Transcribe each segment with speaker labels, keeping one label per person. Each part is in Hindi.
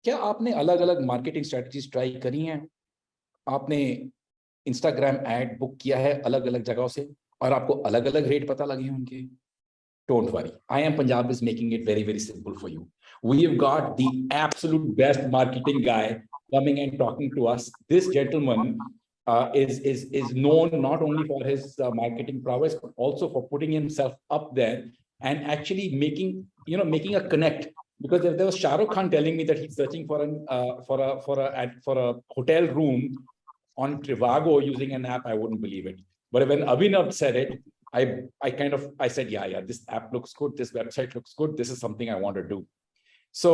Speaker 1: क्या आपने अलग अलग मार्केटिंग स्ट्रेटजीज ट्राई करी हैं? आपने इंस्टाग्राम एड बुक किया है अलग अलग जगहों से और आपको अलग अलग रेट पता लगे हैं उनके? Don't worry. I am Punjab is making it very, very simple for you. We have got the absolute best marketing guy coming and talking to us. This gentleman is known not only for his marketing prowess, but also for putting himself up there and actually making a connect. Because if there was Shah Rukh Khan telling me that he's searching for a hotel room on Trivago using an app, I wouldn't believe it. But when Abhinav said it, I said, yeah, this app looks good, this website looks good, this is something I want to do. So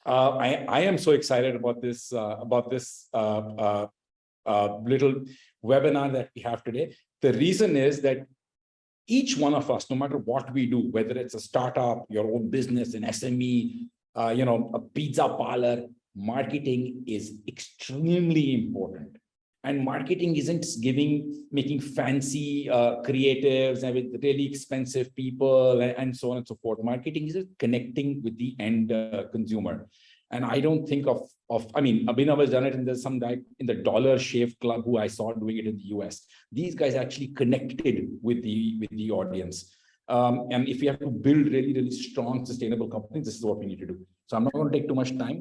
Speaker 1: I am so excited about this little webinar that we have today. The reason is that each one of us, no matter what we do, whether it's a startup, your own business, an SME, a pizza parlor, marketing is extremely important. And marketing isn't making fancy creatives and with really expensive people and so on and so forth. Marketing is connecting with the end consumer. And I don't think Abhinav has done it, and there's some guy in the Dollar Shave Club who I saw doing it in the US. These guys actually connected with the audience. And if we have to build really, really strong, sustainable companies, this is what we need to do. So I'm not going to take too much time.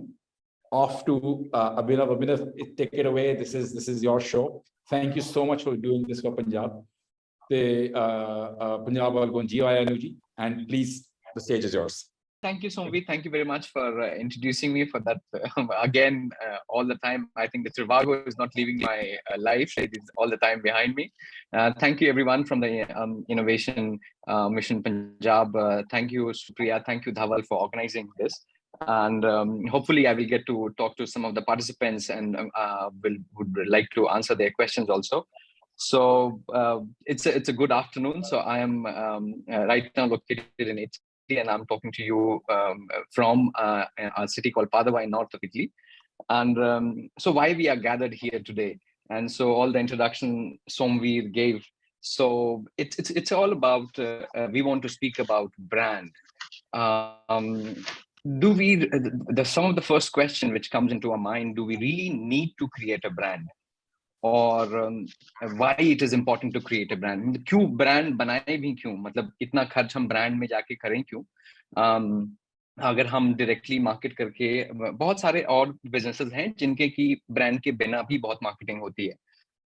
Speaker 1: Off to Abhinav. Abhinav, take it away. This is your show. Thank you so much for doing this for Punjab. Punjab and please, the stage is yours.
Speaker 2: Thank you, Somvi. Thank you very much for introducing me for that. Again, all the time, I think the Trivago is not leaving my life. It is all the time behind me. Thank you, everyone from the Innovation Mission Punjab. Thank you, Supriya. Thank you, Dhaval, for organizing this. And hopefully I will get to talk to some of the participants and would like to answer their questions also. So it's a good afternoon. So I am right now located in Italy, and I'm talking to you from a city called Padova in north of Italy. And so why we are gathered here today, and so all the introduction Somveer gave. So it's all about we want to speak about brand. Some of the first question which comes into our mind, do we really need to create a brand, or why it is important to create a brand? क्यों brand बनाए भी क्यों, मतलब इतना खर्च हम brand में जाके करें क्यों? अगर हम directly market करके, बहुत सारे और businesses हैं जिनके की brand के बिना भी बहुत marketing होती है.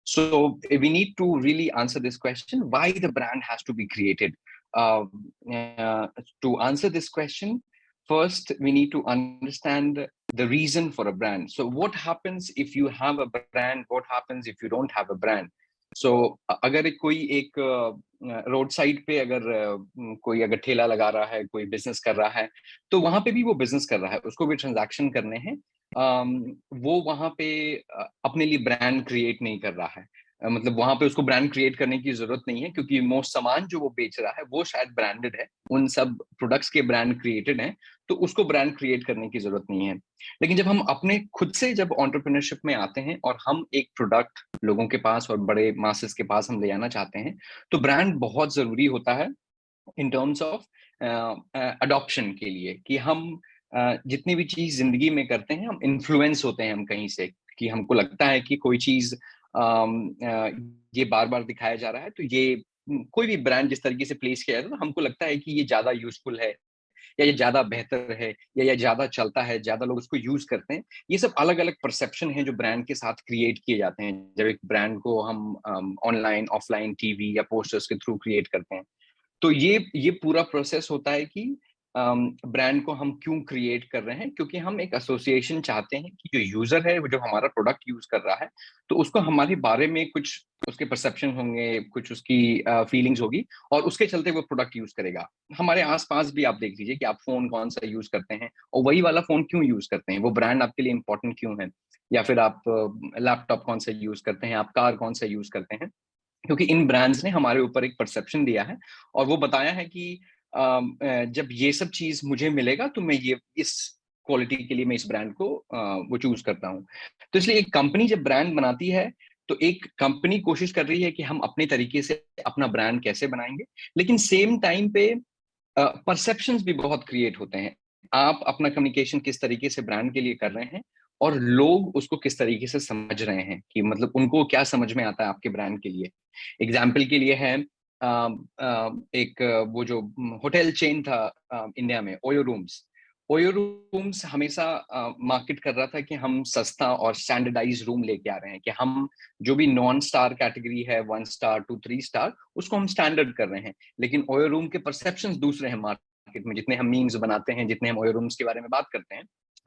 Speaker 2: So we need to really answer this question, why the brand has to be created. To answer this question, first, we need to understand the reason for a brand. So what happens if you have a brand? What happens if you don't have a brand? So अगर कोई एक रोड साइड पे कोई अगर ठेला लगा रहा है, कोई बिजनेस कर रहा है, तो वहां पे भी वो बिजनेस कर रहा है, उसको भी ट्रांजैक्शन करने हैं. वो वहां पे अपने लिए ब्रांड क्रिएट नहीं कर रहा है. मतलब वहां पे उसको ब्रांड क्रिएट करने की जरूरत नहीं है, क्योंकि मोस्ट सामान जो वो बेच रहा है वो शायद ब्रांडेड है, उन सब प्रोडक्ट्स के ब्रांड क्रिएटेड हैं, तो उसको ब्रांड क्रिएट करने की जरूरत नहीं है. लेकिन जब हम अपने खुद से जब एंटरप्रेन्योरशिप में आते हैं और हम एक प्रोडक्ट लोगों के पास और बड़े मासेस के पास हम ले आना चाहते हैं, तो ब्रांड बहुत जरूरी होता है इन टर्म्स ऑफ अडॉप्शन के लिए, कि हम जितनी भी चीज जिंदगी में करते हैं, हम इन्फ्लुएंस होते हैं हम कहीं से, कि हमको लगता है कि कोई चीज ये बार बार दिखाया जा रहा है, तो ये कोई भी ब्रांड जिस तरीके से प्लेस किया जाता है, तो हमको लगता है कि ये ज्यादा यूजफुल है, या ये ज्यादा बेहतर है, या ये ज्यादा चलता है, ज्यादा लोग उसको यूज करते हैं. ये सब अलग अलग परसेप्शन है जो ब्रांड के साथ क्रिएट किए जाते हैं जब एक ब्रांड को हम ऑनलाइन, ऑफलाइन, टीवी या पोस्टर्स के थ्रू क्रिएट करते हैं. तो ये पूरा प्रोसेस होता है कि ब्रांड को हम क्यों क्रिएट कर रहे हैं, क्योंकि हम एक एसोसिएशन चाहते हैं कि जो यूजर है, जो हमारा प्रोडक्ट यूज कर रहा है, तो उसको हमारे बारे में कुछ उसके परसेप्शन होंगे, कुछ उसकी फीलिंग्स होगी, और उसके चलते वो प्रोडक्ट यूज करेगा. हमारे आसपास भी आप देख लीजिए कि आप फोन कौन सा यूज करते हैं, और वही वाला फोन क्यों यूज करते हैं, वो ब्रांड आपके लिए इंपॉर्टेंट क्यों है. या फिर आप लैपटॉप कौन सा यूज करते हैं, आप कार कौन सा यूज करते हैं, क्योंकि इन ब्रांड्स ने हमारे ऊपर एक परसेप्शन दिया है, और वो बताया है कि जब ये सब चीज मुझे मिलेगा, तो मैं ये इस क्वालिटी के लिए मैं इस ब्रांड को वो चूज करता हूँ. तो इसलिए एक कंपनी जब ब्रांड बनाती है, तो एक कंपनी कोशिश कर रही है कि हम अपने तरीके से अपना ब्रांड कैसे बनाएंगे, लेकिन सेम टाइम पे परसेप्शंस भी बहुत क्रिएट होते हैं. आप अपना कम्युनिकेशन किस तरीके से ब्रांड के लिए कर रहे हैं और लोग उसको किस तरीके से समझ रहे हैं, कि मतलब उनको क्या समझ में आता है आपके ब्रांड के लिए। एग्जाम्पल के लिए है एक वो जो होटल चेन था इंडिया में, ओयो रूम्स। ओयो रूम्स हमेशा मार्केट कर रहा था कि हम सस्ता और स्टैंडर्डाइज रूम लेके आ रहे हैं, कि हम जो भी नॉन स्टार कैटेगरी है, 1 स्टार 2 3 स्टार, उसको हम स्टैंडर्ड कर रहे हैं। लेकिन ओयो रूम के परसेप्शंस दूसरे हैं मार्केट में। जितने हम मीम्स बनाते हैं, जितने हम ओयो रूम्स के बारे में बात करते हैं,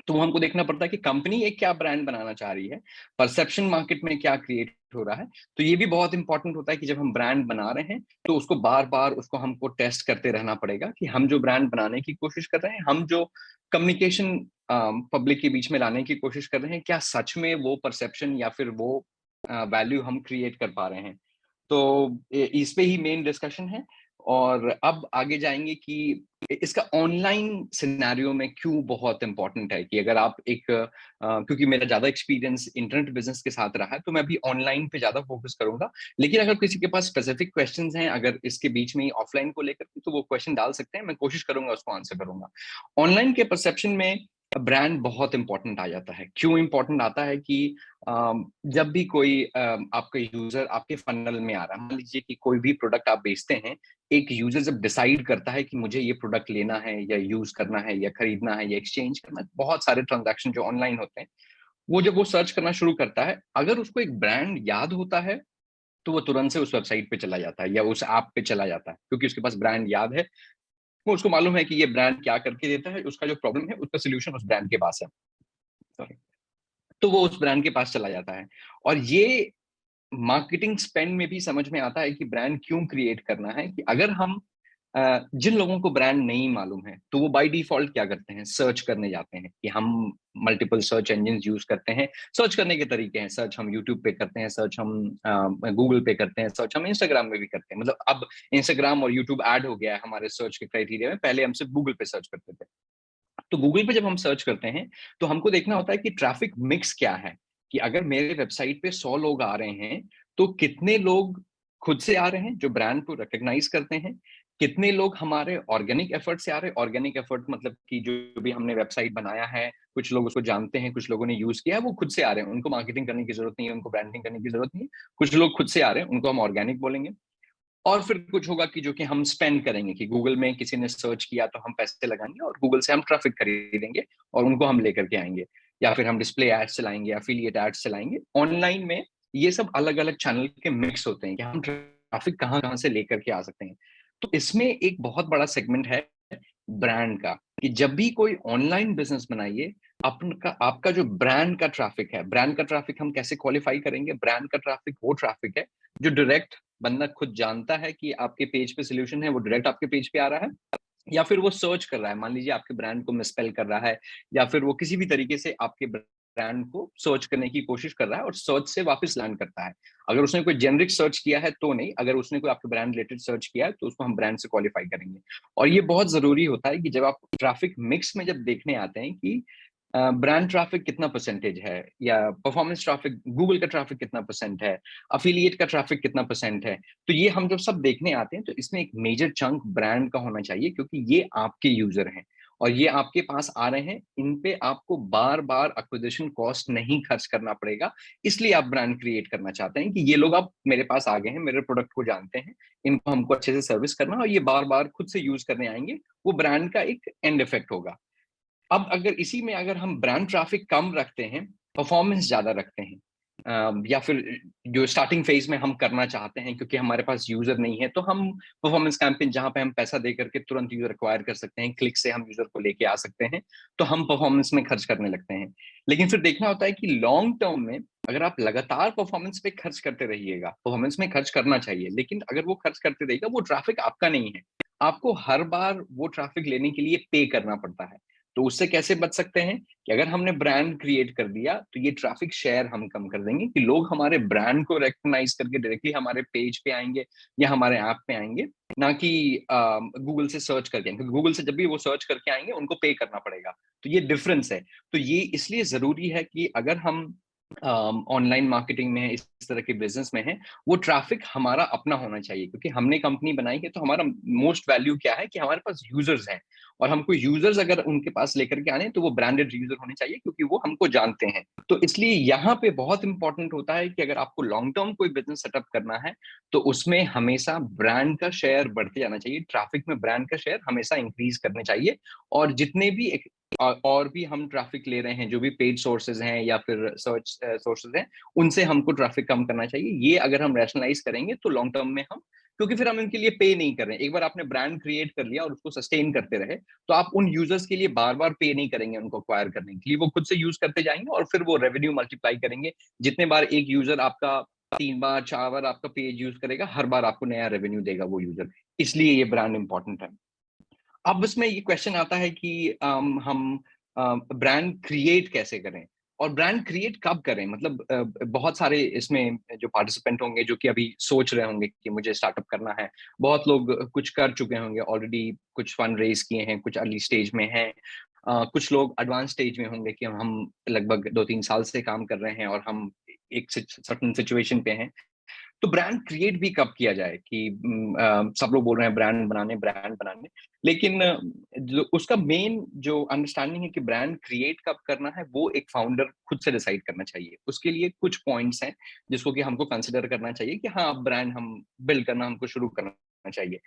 Speaker 2: तो हमको देखना पड़ता है कि कंपनी एक क्या ब्रांड बनाना चाह रही है, परसेप्शन मार्केट में क्या क्रिएट हो रहा है। तो ये भी बहुत इंपॉर्टेंट होता है कि जब हम ब्रांड बना रहे हैं तो उसको बार बार उसको हमको टेस्ट करते रहना पड़ेगा कि हम जो ब्रांड बनाने की कोशिश कर रहे हैं, हम जो कम्युनिकेशन पब्लिक के बीच में लाने की कोशिश कर रहे हैं, क्या सच में वो परसेप्शन या फिर वो वैल्यू हम क्रिएट कर पा रहे हैं। तो इस पे ही मेन डिस्कशन है। और अब आगे जाएंगे कि इसका ऑनलाइन सिनेरियो में क्यों बहुत इंपॉर्टेंट है, कि अगर आप एक क्योंकि मेरा ज्यादा एक्सपीरियंस इंटरनेट बिजनेस के साथ रहा है, तो मैं अभी ऑनलाइन पे ज्यादा फोकस करूंगा। लेकिन अगर किसी के पास स्पेसिफिक क्वेश्चंस हैं अगर इसके बीच में ऑफलाइन को लेकर के, तो वो क्वेश्चन डाल सकते हैं, मैं कोशिश करूंगा उसको आंसर करूंगा। ऑनलाइन के परसेप्शन में ब्रांड बहुत इंपॉर्टेंट आ जाता है। क्यों इंपॉर्टेंट आता है कि जब भी कोई आपका यूजर आपके फनल में आ रहा है, मान लीजिए कि कोई भी प्रोडक्ट आप बेचते हैं, एक यूजर जब डिसाइड करता है कि मुझे ये प्रोडक्ट लेना है या यूज करना है या खरीदना है या एक्सचेंज करना है, बहुत सारे ट्रांजैक्शन जो ऑनलाइन होते हैं, वो जब वो सर्च करना शुरू करता है, अगर उसको एक ब्रांड याद होता है, तो वो तुरंत से उस वेबसाइट पे चला जाता है या उस ऐप पे चला जाता है, क्योंकि उसके पास ब्रांड याद है। वो उसको मालूम है कि ये ब्रांड क्या करके देता है, उसका जो प्रॉब्लम है उसका सोल्यूशन उस ब्रांड के पास है। Sorry. तो वो उस ब्रांड के पास चला जाता है। और ये मार्केटिंग स्पेंड में भी समझ में आता है कि ब्रांड क्यों क्रिएट करना है, कि अगर हम जिन लोगों को ब्रांड नहीं मालूम है, तो वो बाय डिफॉल्ट क्या करते हैं, सर्च करने जाते हैं, कि हम मल्टीपल सर्च इंजन यूज करते हैं। सर्च करने के तरीके हैं, सर्च हम यूट्यूब पे करते हैं, सर्च हम गूगल पे करते हैं, सर्च हम इंस्टाग्राम में भी करते हैं। मतलब अब इंस्टाग्राम और यूट्यूब ऐड हो गया है हमारे सर्च के क्राइटेरिया में, पहले हम सिर्फ गूगल पे सर्च करते थे। तो गूगल पे जब हम सर्च करते हैं, तो हमको देखना होता है कि ट्रैफिक मिक्स क्या है, कि अगर मेरे वेबसाइट पे 100 लोग आ रहे हैं, तो कितने लोग खुद से आ रहे हैं जो ब्रांड को रिकॉग्नाइज करते हैं, कितने लोग हमारे ऑर्गेनिक एफर्ट से आ रहे हैं। ऑर्गेनिक एफर्ट मतलब कि जो भी हमने वेबसाइट बनाया है, कुछ लोग उसको जानते हैं, कुछ लोगों ने यूज किया है, वो खुद से आ रहे हैं, उनको मार्केटिंग करने की जरूरत नहीं है, उनको ब्रांडिंग करने की जरूरत नहीं है। कुछ लोग खुद से आ रहे हैं, उनको हम ऑर्गेनिक बोलेंगे। और फिर कुछ होगा कि जो कि हम स्पेंड करेंगे, कि गूगल में किसी ने सर्च किया तो हम पैसे लगाएंगे और गूगल से हम ट्रैफिक खरीदेंगे और उनको हम लेकर के आएंगे। या फिर हम डिस्प्ले एड्स चलाएंगे, एफिलिएट एड्स चलाएंगे ऑनलाइन में। ये सब अलग अलग चैनल के मिक्स होते हैं कि हम ट्रैफिक कहाँ कहाँ से लेकर के आ सकते हैं। तो इसमें एक बहुत बड़ा सेगमेंट है ब्रांड का, कि जब भी कोई ऑनलाइन बिजनेस बनाइए, आपका आपका जो ब्रांड का ट्रैफिक है, ब्रांड का ट्रैफिक हम कैसे क्वालिफाई करेंगे। ब्रांड का ट्रैफिक वो ट्रैफिक है जो डायरेक्ट बंदा खुद जानता है कि आपके पेज पे सोल्यूशन है, वो डायरेक्ट आपके पेज पे आ रहा है, या फिर वो सर्च कर रहा है, मान लीजिए आपके ब्रांड को मिसस्पेल कर रहा है, या फिर वो किसी भी तरीके से आपके ब्रांड को सर्च करने की कोशिश कर रहा है और सर्च से वापस लैंड करता है। अगर उसने कोई जेनरिक सर्च किया है तो नहीं, अगर उसने कोई आपके ब्रांड रिलेटेड सर्च किया है, तो उसको हम ब्रांड से क्वालिफाई करेंगे। और ये बहुत जरूरी होता है कि जब आप ट्रैफिक मिक्स में जब देखने आते हैं कि ब्रांड ट्रैफिक कितना परसेंटेज है, या परफॉर्मेंस ट्रैफिक, गूगल का ट्रैफिक कितना परसेंट है, अफिलिएट का ट्रैफिक कितना परसेंट है, तो ये हम जब सब देखने आते हैं, तो इसमें एक मेजर चंक ब्रांड का होना चाहिए, क्योंकि ये आपके यूजर हैं और ये आपके पास आ रहे हैं। इन पे आपको बार बार एक्विजिशन कॉस्ट नहीं खर्च करना पड़ेगा। इसलिए आप ब्रांड क्रिएट करना चाहते हैं कि ये लोग अब मेरे पास आ गए हैं, मेरे प्रोडक्ट को जानते हैं, इनको हमको अच्छे से सर्विस करना, और ये बार बार खुद से यूज करने आएंगे। वो ब्रांड का एक एंड इफेक्ट होगा। अब अगर इसी में अगर हम ब्रांड ट्रैफिक कम रखते हैं, परफॉर्मेंस ज्यादा रखते हैं, या फिर जो स्टार्टिंग फेज में हम करना चाहते हैं, क्योंकि हमारे पास यूजर नहीं है, तो हम परफॉर्मेंस कैंपेन जहां पे हम पैसा दे करके तुरंत यूजर एक्वायर कर सकते हैं, क्लिक से हम यूजर को लेके आ सकते हैं, तो हम परफॉर्मेंस में खर्च करने लगते हैं। लेकिन फिर देखना होता है कि लॉन्ग टर्म में अगर आप लगातार परफॉर्मेंस पे खर्च करते रहिएगा, परफॉर्मेंस में खर्च करना चाहिए, लेकिन अगर वो खर्च करते रहेगा, वो ट्रैफिक आपका नहीं है, आपको हर बार वो ट्रैफिक लेने के लिए पे करना पड़ता है। तो उससे कैसे बच सकते हैं, कि अगर हमने ब्रांड क्रिएट कर दिया, तो ये ट्रैफिक शेयर हम कम कर देंगे, कि लोग हमारे ब्रांड को रिकॉग्नाइज करके डायरेक्टली हमारे पेज पे आएंगे या हमारे ऐप पे आएंगे, ना कि गूगल से सर्च करके आएंगे। गूगल से जब भी वो सर्च करके आएंगे, उनको पे करना पड़ेगा। तो ये डिफरेंस है। तो ये इसलिए जरूरी है कि अगर हम ऑनलाइन मार्केटिंग में है, इस तरह के बिजनेस में है, वो ट्रैफिक हमारा अपना होना चाहिए, क्योंकि हमने कंपनी बनाई है, तो हमारा मोस्ट वैल्यू क्या है, कि हमारे पास यूजर्स हैं। और हमको यूजर्स अगर उनके पास लेकर के आने तो वो ब्रांडेड यूजर होने चाहिए, क्योंकि वो हमको जानते हैं। तो इसलिए यहाँ पे बहुत इंपॉर्टेंट होता है कि अगर आपको लॉन्ग टर्म कोई बिजनेस सेटअप करना है तो उसमें हमेशा ब्रांड का शेयर बढ़ते जाना चाहिए, ट्रैफिक में ब्रांड का शेयर हमेशा इंक्रीज करने चाहिए। और जितने भी और भी हम ट्रैफिक ले रहे हैं, जो भी पेड सोर्सेज हैं या फिर सर्च सोर्सेज हैं, उनसे हमको ट्रैफिक कम करना चाहिए। ये अगर हम रैशनलाइज करेंगे तो लॉन्ग टर्म में हम, क्योंकि फिर हम इनके लिए पे नहीं कर रहे हैं। एक बार आपने ब्रांड क्रिएट कर लिया और उसको सस्टेन करते रहे तो आप उन यूजर्स के लिए बार बार पे नहीं करेंगे उनको अक्वायर करने के लिए, वो खुद से यूज करते जाएंगे और फिर वो रेवेन्यू मल्टीप्लाई करेंगे। जितने बार एक यूजर आपका 3 बार 4 बार आपका पेज यूज करेगा, हर बार आपको नया रेवेन्यू देगा वो यूजर। इसलिए ये ब्रांड इंपॉर्टेंट है। अब इसमें ये क्वेश्चन आता है कि हम ब्रांड क्रिएट कैसे करें और ब्रांड क्रिएट कब करें। मतलब बहुत सारे इसमें जो पार्टिसिपेंट होंगे जो कि अभी सोच रहे होंगे कि मुझे स्टार्टअप करना है, बहुत लोग कुछ कर चुके होंगे ऑलरेडी, कुछ फंड रेज किए हैं, कुछ अर्ली स्टेज में हैं, कुछ लोग एडवांस स्टेज में होंगे कि हम लगभग 2-3 साल से काम कर रहे हैं और हम एक सर्टेन सिचुएशन पे हैं। तो ब्रांड क्रिएट भी कब किया जाए कि सब लोग बोल रहे हैं ब्रांड बनाने, लेकिन जो उसका मेन जो अंडरस्टैंडिंग है कि ब्रांड क्रिएट कब करना है, वो एक फाउंडर खुद से डिसाइड करना चाहिए। उसके लिए कुछ पॉइंट्स हैं जिसको कि हमको कंसिडर करना चाहिए कि हाँ, अब ब्रांड हम बिल्ड करना हमको शुरू करना चाहिए।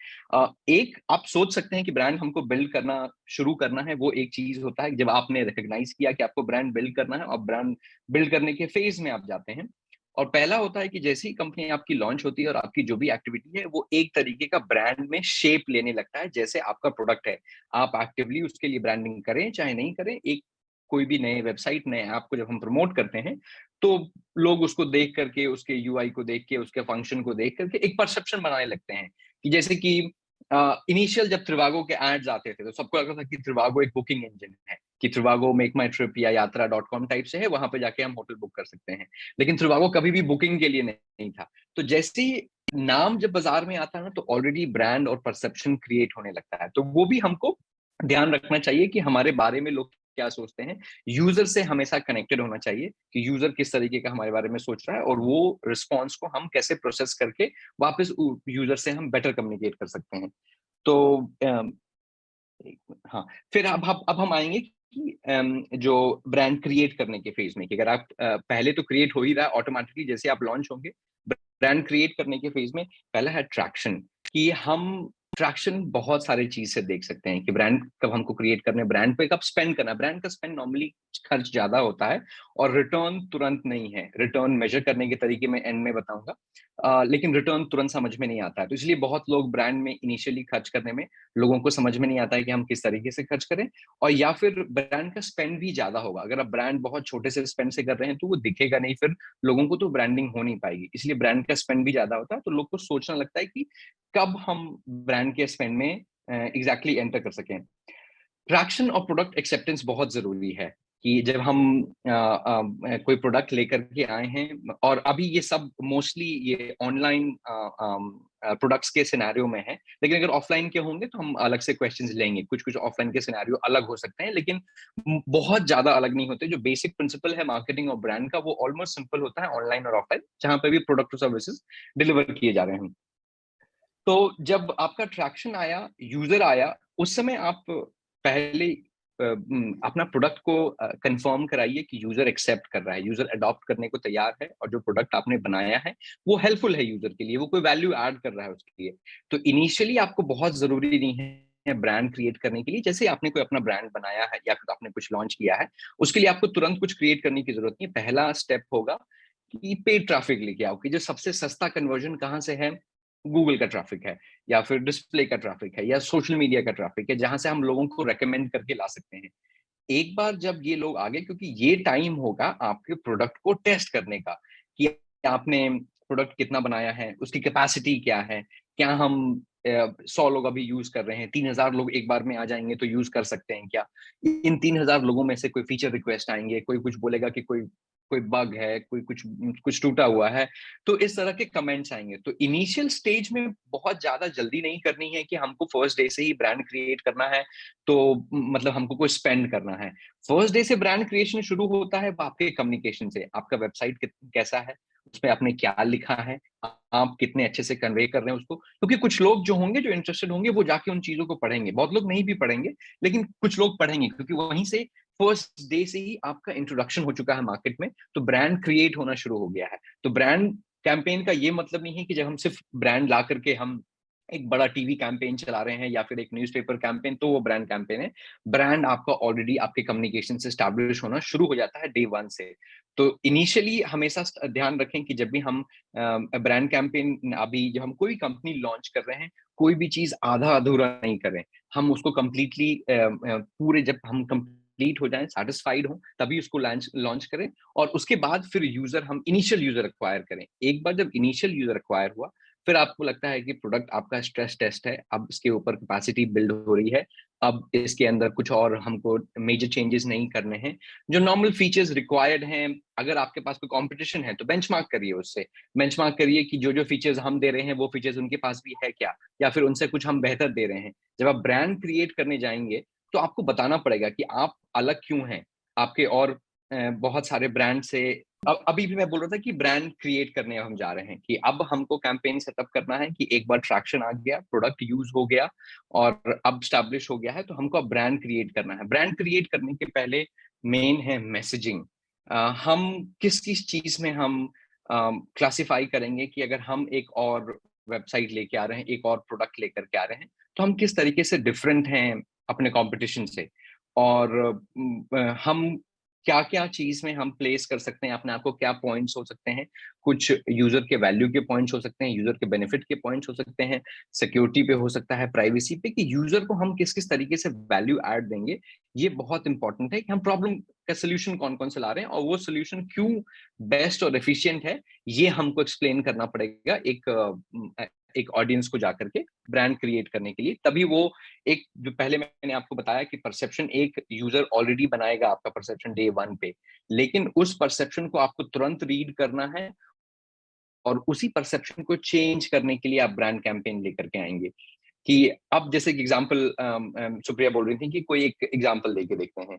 Speaker 2: एक आप सोच सकते हैं कि ब्रांड हमको बिल्ड करना शुरू करना है, वो एक चीज होता है जब आपने रिकॉग्नाइज किया कि आपको ब्रांड बिल्ड करना है और ब्रांड बिल्ड करने के फेज में आप जाते हैं। और पहला होता है कि जैसे ही कंपनी आपकी लॉन्च होती है और आपकी जो भी एक्टिविटी है वो एक तरीके का ब्रांड में शेप लेने लगता है, जैसे आपका प्रोडक्ट है। आप एक्टिवली उसके लिए ब्रांडिंग करें चाहे नहीं करें, एक कोई भी नए वेबसाइट नए ऐप को जब हम प्रमोट करते हैं तो लोग उसको देख करके, उसके यूआई को देख के, उसके फंक्शन को देख करके एक परसेप्शन बनाने लगते हैं कि जैसे कि इनिशियल जब त्रिवागो के एड्स आते थे तो सबको लगता था कि त्रिवागो एक बुकिंग इंजन है, कि त्रिवागो मेक माई ट्रिप या यात्रा.com टाइप से है, वहां पे जाके हम होटल बुक कर सकते हैं। लेकिन त्रिवागो कभी भी बुकिंग के लिए नहीं था। तो जैसे ही नाम जब बाजार में आता है ना तो ऑलरेडी ब्रांड और परसेप्शन क्रिएट होने लगता है। तो वो भी हमको ध्यान रखना चाहिए कि हमारे बारे में लोग क्या सोचते हैं। यूजर से हमेशा कनेक्टेड होना चाहिए कि यूजर किस तरीके का हमारे बारे में सोच रहा है और वो रिस्पॉन्स को हम कैसे प्रोसेस करके वापस यूजर से हम बेटर कम्युनिकेट कर सकते हैं। तो हाँ, फिर अब हम आएंगे कि जो ब्रांड क्रिएट करने के फेज में, कि अगर आप पहले तो क्रिएट हो ही रहा है ऑटोमेटिकली जैसे आप लॉन्च होंगे। ब्रांड क्रिएट करने के फेज में पहला है ट्रैक्शन, कि हम ट्रैक्शन बहुत सारी चीज से देख सकते हैं कि ब्रांड कब हमको क्रिएट करना है, ब्रांड पे कब स्पेंड करना है। ब्रांड का स्पेंड नॉर्मली खर्च ज्यादा होता है और रिटर्न तुरंत नहीं है। रिटर्न मेजर करने के तरीके मैं एंड में बताऊंगा, लेकिन रिटर्न तुरंत समझ में नहीं आता है। तो इसलिए बहुत लोग ब्रांड में इनिशियली खर्च करने में लोगों को समझ में नहीं आता है कि हम किस तरीके से खर्च करें। और या फिर ब्रांड का स्पेंड भी ज्यादा होगा, अगर आप ब्रांड बहुत छोटे से स्पेंड से कर रहे हैं तो वो दिखेगा नहीं, फिर लोगों को तो ब्रांडिंग हो नहीं पाएगी। इसलिए ब्रांड का स्पेंड भी ज्यादा होता है, तो लोग को सोचना लगता है कि कब हम ब्रांड के स्पेंड में एग्जैक्टली एंटर कर सकें। ट्रैक्शन और प्रोडक्ट एक्सेप्टेंस बहुत जरूरी है कि जब हम कोई प्रोडक्ट लेकर के आए हैं, और अभी ये सब मोस्टली ये ऑनलाइन प्रोडक्ट्स के सिनेरियो में है, लेकिन अगर ऑफलाइन के होंगे तो हम अलग से क्वेश्चंस लेंगे। कुछ कुछ ऑफलाइन के सिनेरियो अलग हो सकते हैं, लेकिन बहुत ज्यादा अलग नहीं होते। जो बेसिक प्रिंसिपल है मार्केटिंग और ब्रांड का वो ऑलमोस्ट सिंपल होता है ऑनलाइन और ऑफलाइन, जहां पे भी प्रोडक्ट और सर्विसेज डिलीवर किए जा रहे हैं। तो जब आपका ट्रैक्शन आया, यूजर आया, उस समय आप पहले अपना प्रोडक्ट को कंफर्म कराइए कि यूजर एक्सेप्ट कर रहा है, यूजर अडॉप्ट करने को तैयार है और जो प्रोडक्ट आपने बनाया है वो हेल्पफुल है यूजर के लिए, वो कोई वैल्यू ऐड कर रहा है उसके लिए। तो इनिशियली आपको बहुत जरूरी नहीं है ब्रांड क्रिएट करने के लिए। जैसे आपने कोई अपना ब्रांड बनाया है या फिर आपने कुछ लॉन्च किया है, उसके लिए आपको तुरंत कुछ क्रिएट करने की जरूरत नहीं है। पहला स्टेप होगा कि पेड ट्रैफिक लेके आओ, कि जो सबसे सस्ता कन्वर्जन कहाँ से है, गूगल का ट्रैफिक है या फिर डिस्प्ले का ट्रैफिक है या सोशल मीडिया का ट्रैफिक है, जहां से हम लोगों को रेकमेंड करके ला सकते हैं। एक बार जब ये लोग आ गए, क्योंकि ये टाइम होगा आपके प्रोडक्ट को टेस्ट करने का कि आपने प्रोडक्ट कितना बनाया है, उसकी कैपेसिटी क्या है, क्या हम 100 लोग अभी यूज कर रहे हैं, 3,000 लोग एक बार में आ जाएंगे तो यूज कर सकते हैं क्या, इन 3,000 लोगों में से कोई फीचर रिक्वेस्ट आएंगे, कोई कुछ बोलेगा कि कोई कोई बग है, कोई कुछ कुछ टूटा हुआ है, तो इस तरह के कमेंट्स आएंगे। तो इनिशियल स्टेज में बहुत ज्यादा जल्दी नहीं करनी है कि हमको फर्स्ट डे से ही ब्रांड क्रिएट करना है, तो मतलब हमको कोई स्पेंड करना है। फर्स्ट डे से ब्रांड क्रिएशन शुरू होता है आपके कम्युनिकेशन से। आपका वेबसाइट कैसा है, उसमें आपने क्या लिखा है, आप कितने अच्छे से कन्वे कर रहे हैं उसको, क्योंकि कुछ लोग जो होंगे, जो इंटरेस्टेड होंगे, वो जाके उन चीजों को पढ़ेंगे, बहुत लोग नहीं भी पढ़ेंगे, लेकिन कुछ लोग पढ़ेंगे, क्योंकि वहीं से फर्स्ट डे से ही आपका इंट्रोडक्शन हो चुका है मार्केट में, तो ब्रांड क्रिएट होना शुरू हो गया है। तो ब्रांड कैंपेन का ये मतलब नहीं है कि जब हम सिर्फ ब्रांड ला करके हम एक बड़ा टीवी कैंपेन चला रहे हैं या फिर एक न्यूज़पेपर कैंपेन, तो वो ब्रांड कैंपेन है। ब्रांड आपका ऑलरेडी आपके कम्युनिकेशन से एस्टैब्लिश होना शुरू हो जाता है डे 1 से। तो इनिशियली हमेशा ध्यान रखें कि जब भी हम ब्रांड कैंपेन, अभी जब हम कोई कंपनी लॉन्च कर रहे हैं, कोई भी चीज़ आधा-अधूरा नहीं करें। हम उसको कंप्लीटली पूरे जब हम कंप्लीट हो जाएँ, सैटिस्फाइड हों, तभी उसको लॉन्च लॉन्च करें और उसके बाद फिर हम इनिशियल यूज़र एक्वायर करें। एक बार जब इनिशियल यूज़र एक्वायर हुआ, फिर आपको लगता है कि प्रोडक्ट आपका स्ट्रेस टेस्ट है, अब इसके ऊपर कैपेसिटी बिल्ड हो रही है, अब इसके अंदर कुछ और हमको मेजर चेंजेस नहीं करने हैं। जो नॉर्मल फीचर्स रिक्वायर्ड हैं, अगर आपके पास कोई कॉम्पिटिशन है, तो बेंचमार्क करिए उससे। बेंचमार्क करिए कि जो-जो फीचर्स हम दे रहे हैं, वो फीचर्स उनके पास भी है क्या? या फिर उनसे कुछ हम बेहतर दे रहे हैं। जब आप ब्रांड क्रिएट करने जाएँगे, तो आपको बताना पड़ेगा कि आप अलग क्यों हैं? आपके और बहुत सारे ब्रांड से अभी भी मैं बोल रहा था कि ब्रांड क्रिएट करने हम जा रहे हैं, कि अब हमको कैंपेन सेटअप करना है कि एक बार ट्रैक्शन आ गया, प्रोडक्ट यूज़ हो गया और अब एस्टैब्लिश हो गया है, तो हमको अब ब्रांड क्रिएट करना है। ब्रांड क्रिएट करने के पहले मेन है मैसेजिंग। हम किस-किस चीज़ में हम क्लासिफाई करेंगे कि अगर हम एक और वेबसाइट लेके आ रहे हैं, एक और प्रोडक्ट लेकर के आ रहे हैं, तो हम किस तरीके से डिफरेंट हैं अपने कॉम्पिटिशन से और हम क्या-क्या चीज़ में हम प्लेस कर सकते हैं अपने आप को, क्या पॉइंट्स हो सकते हैं, कुछ यूज़र के वैल्यू के पॉइंट्स हो सकते हैं, यूज़र के बेनिफिट के पॉइंट्स हो सकते हैं, सिक्योरिटी पे हो सकता है, प्राइवेसी पे, कि यूज़र को हम किस-किस तरीके से वैल्यू ऐड देंगे। ये बहुत इंपॉर्टेंट है कि हम प्रॉब्लम का सॉल्यूशन कौन-कौन से ला रहे हैं और वो सॉल्यूशन क्यों बेस्ट और एफिशिएंट है, ये हमको एक्सप्लेन करना पड़ेगा एक ऑडियंस को जाकर के ब्रांड क्रिएट करने के लिए। तभी वो एक जो पहले मैंने आपको बताया कि परसेप्शन एक यूज़र ऑलरेडी बनाएगा आपका परसेप्शन डे 1 पे। लेकिन उस परसेप्शन को आपको तुरंत रीड करना है और उसी परसेप्शन को चेंज करने के लिए आप ब्रांड कैंपेन लेकर के आएँगे। कि अब जैसे कि एग्ज़ाम्पल सुप्रिया बोल रही थी कि कोई एक एग्ज़ाम्पल लेके देखते हैं।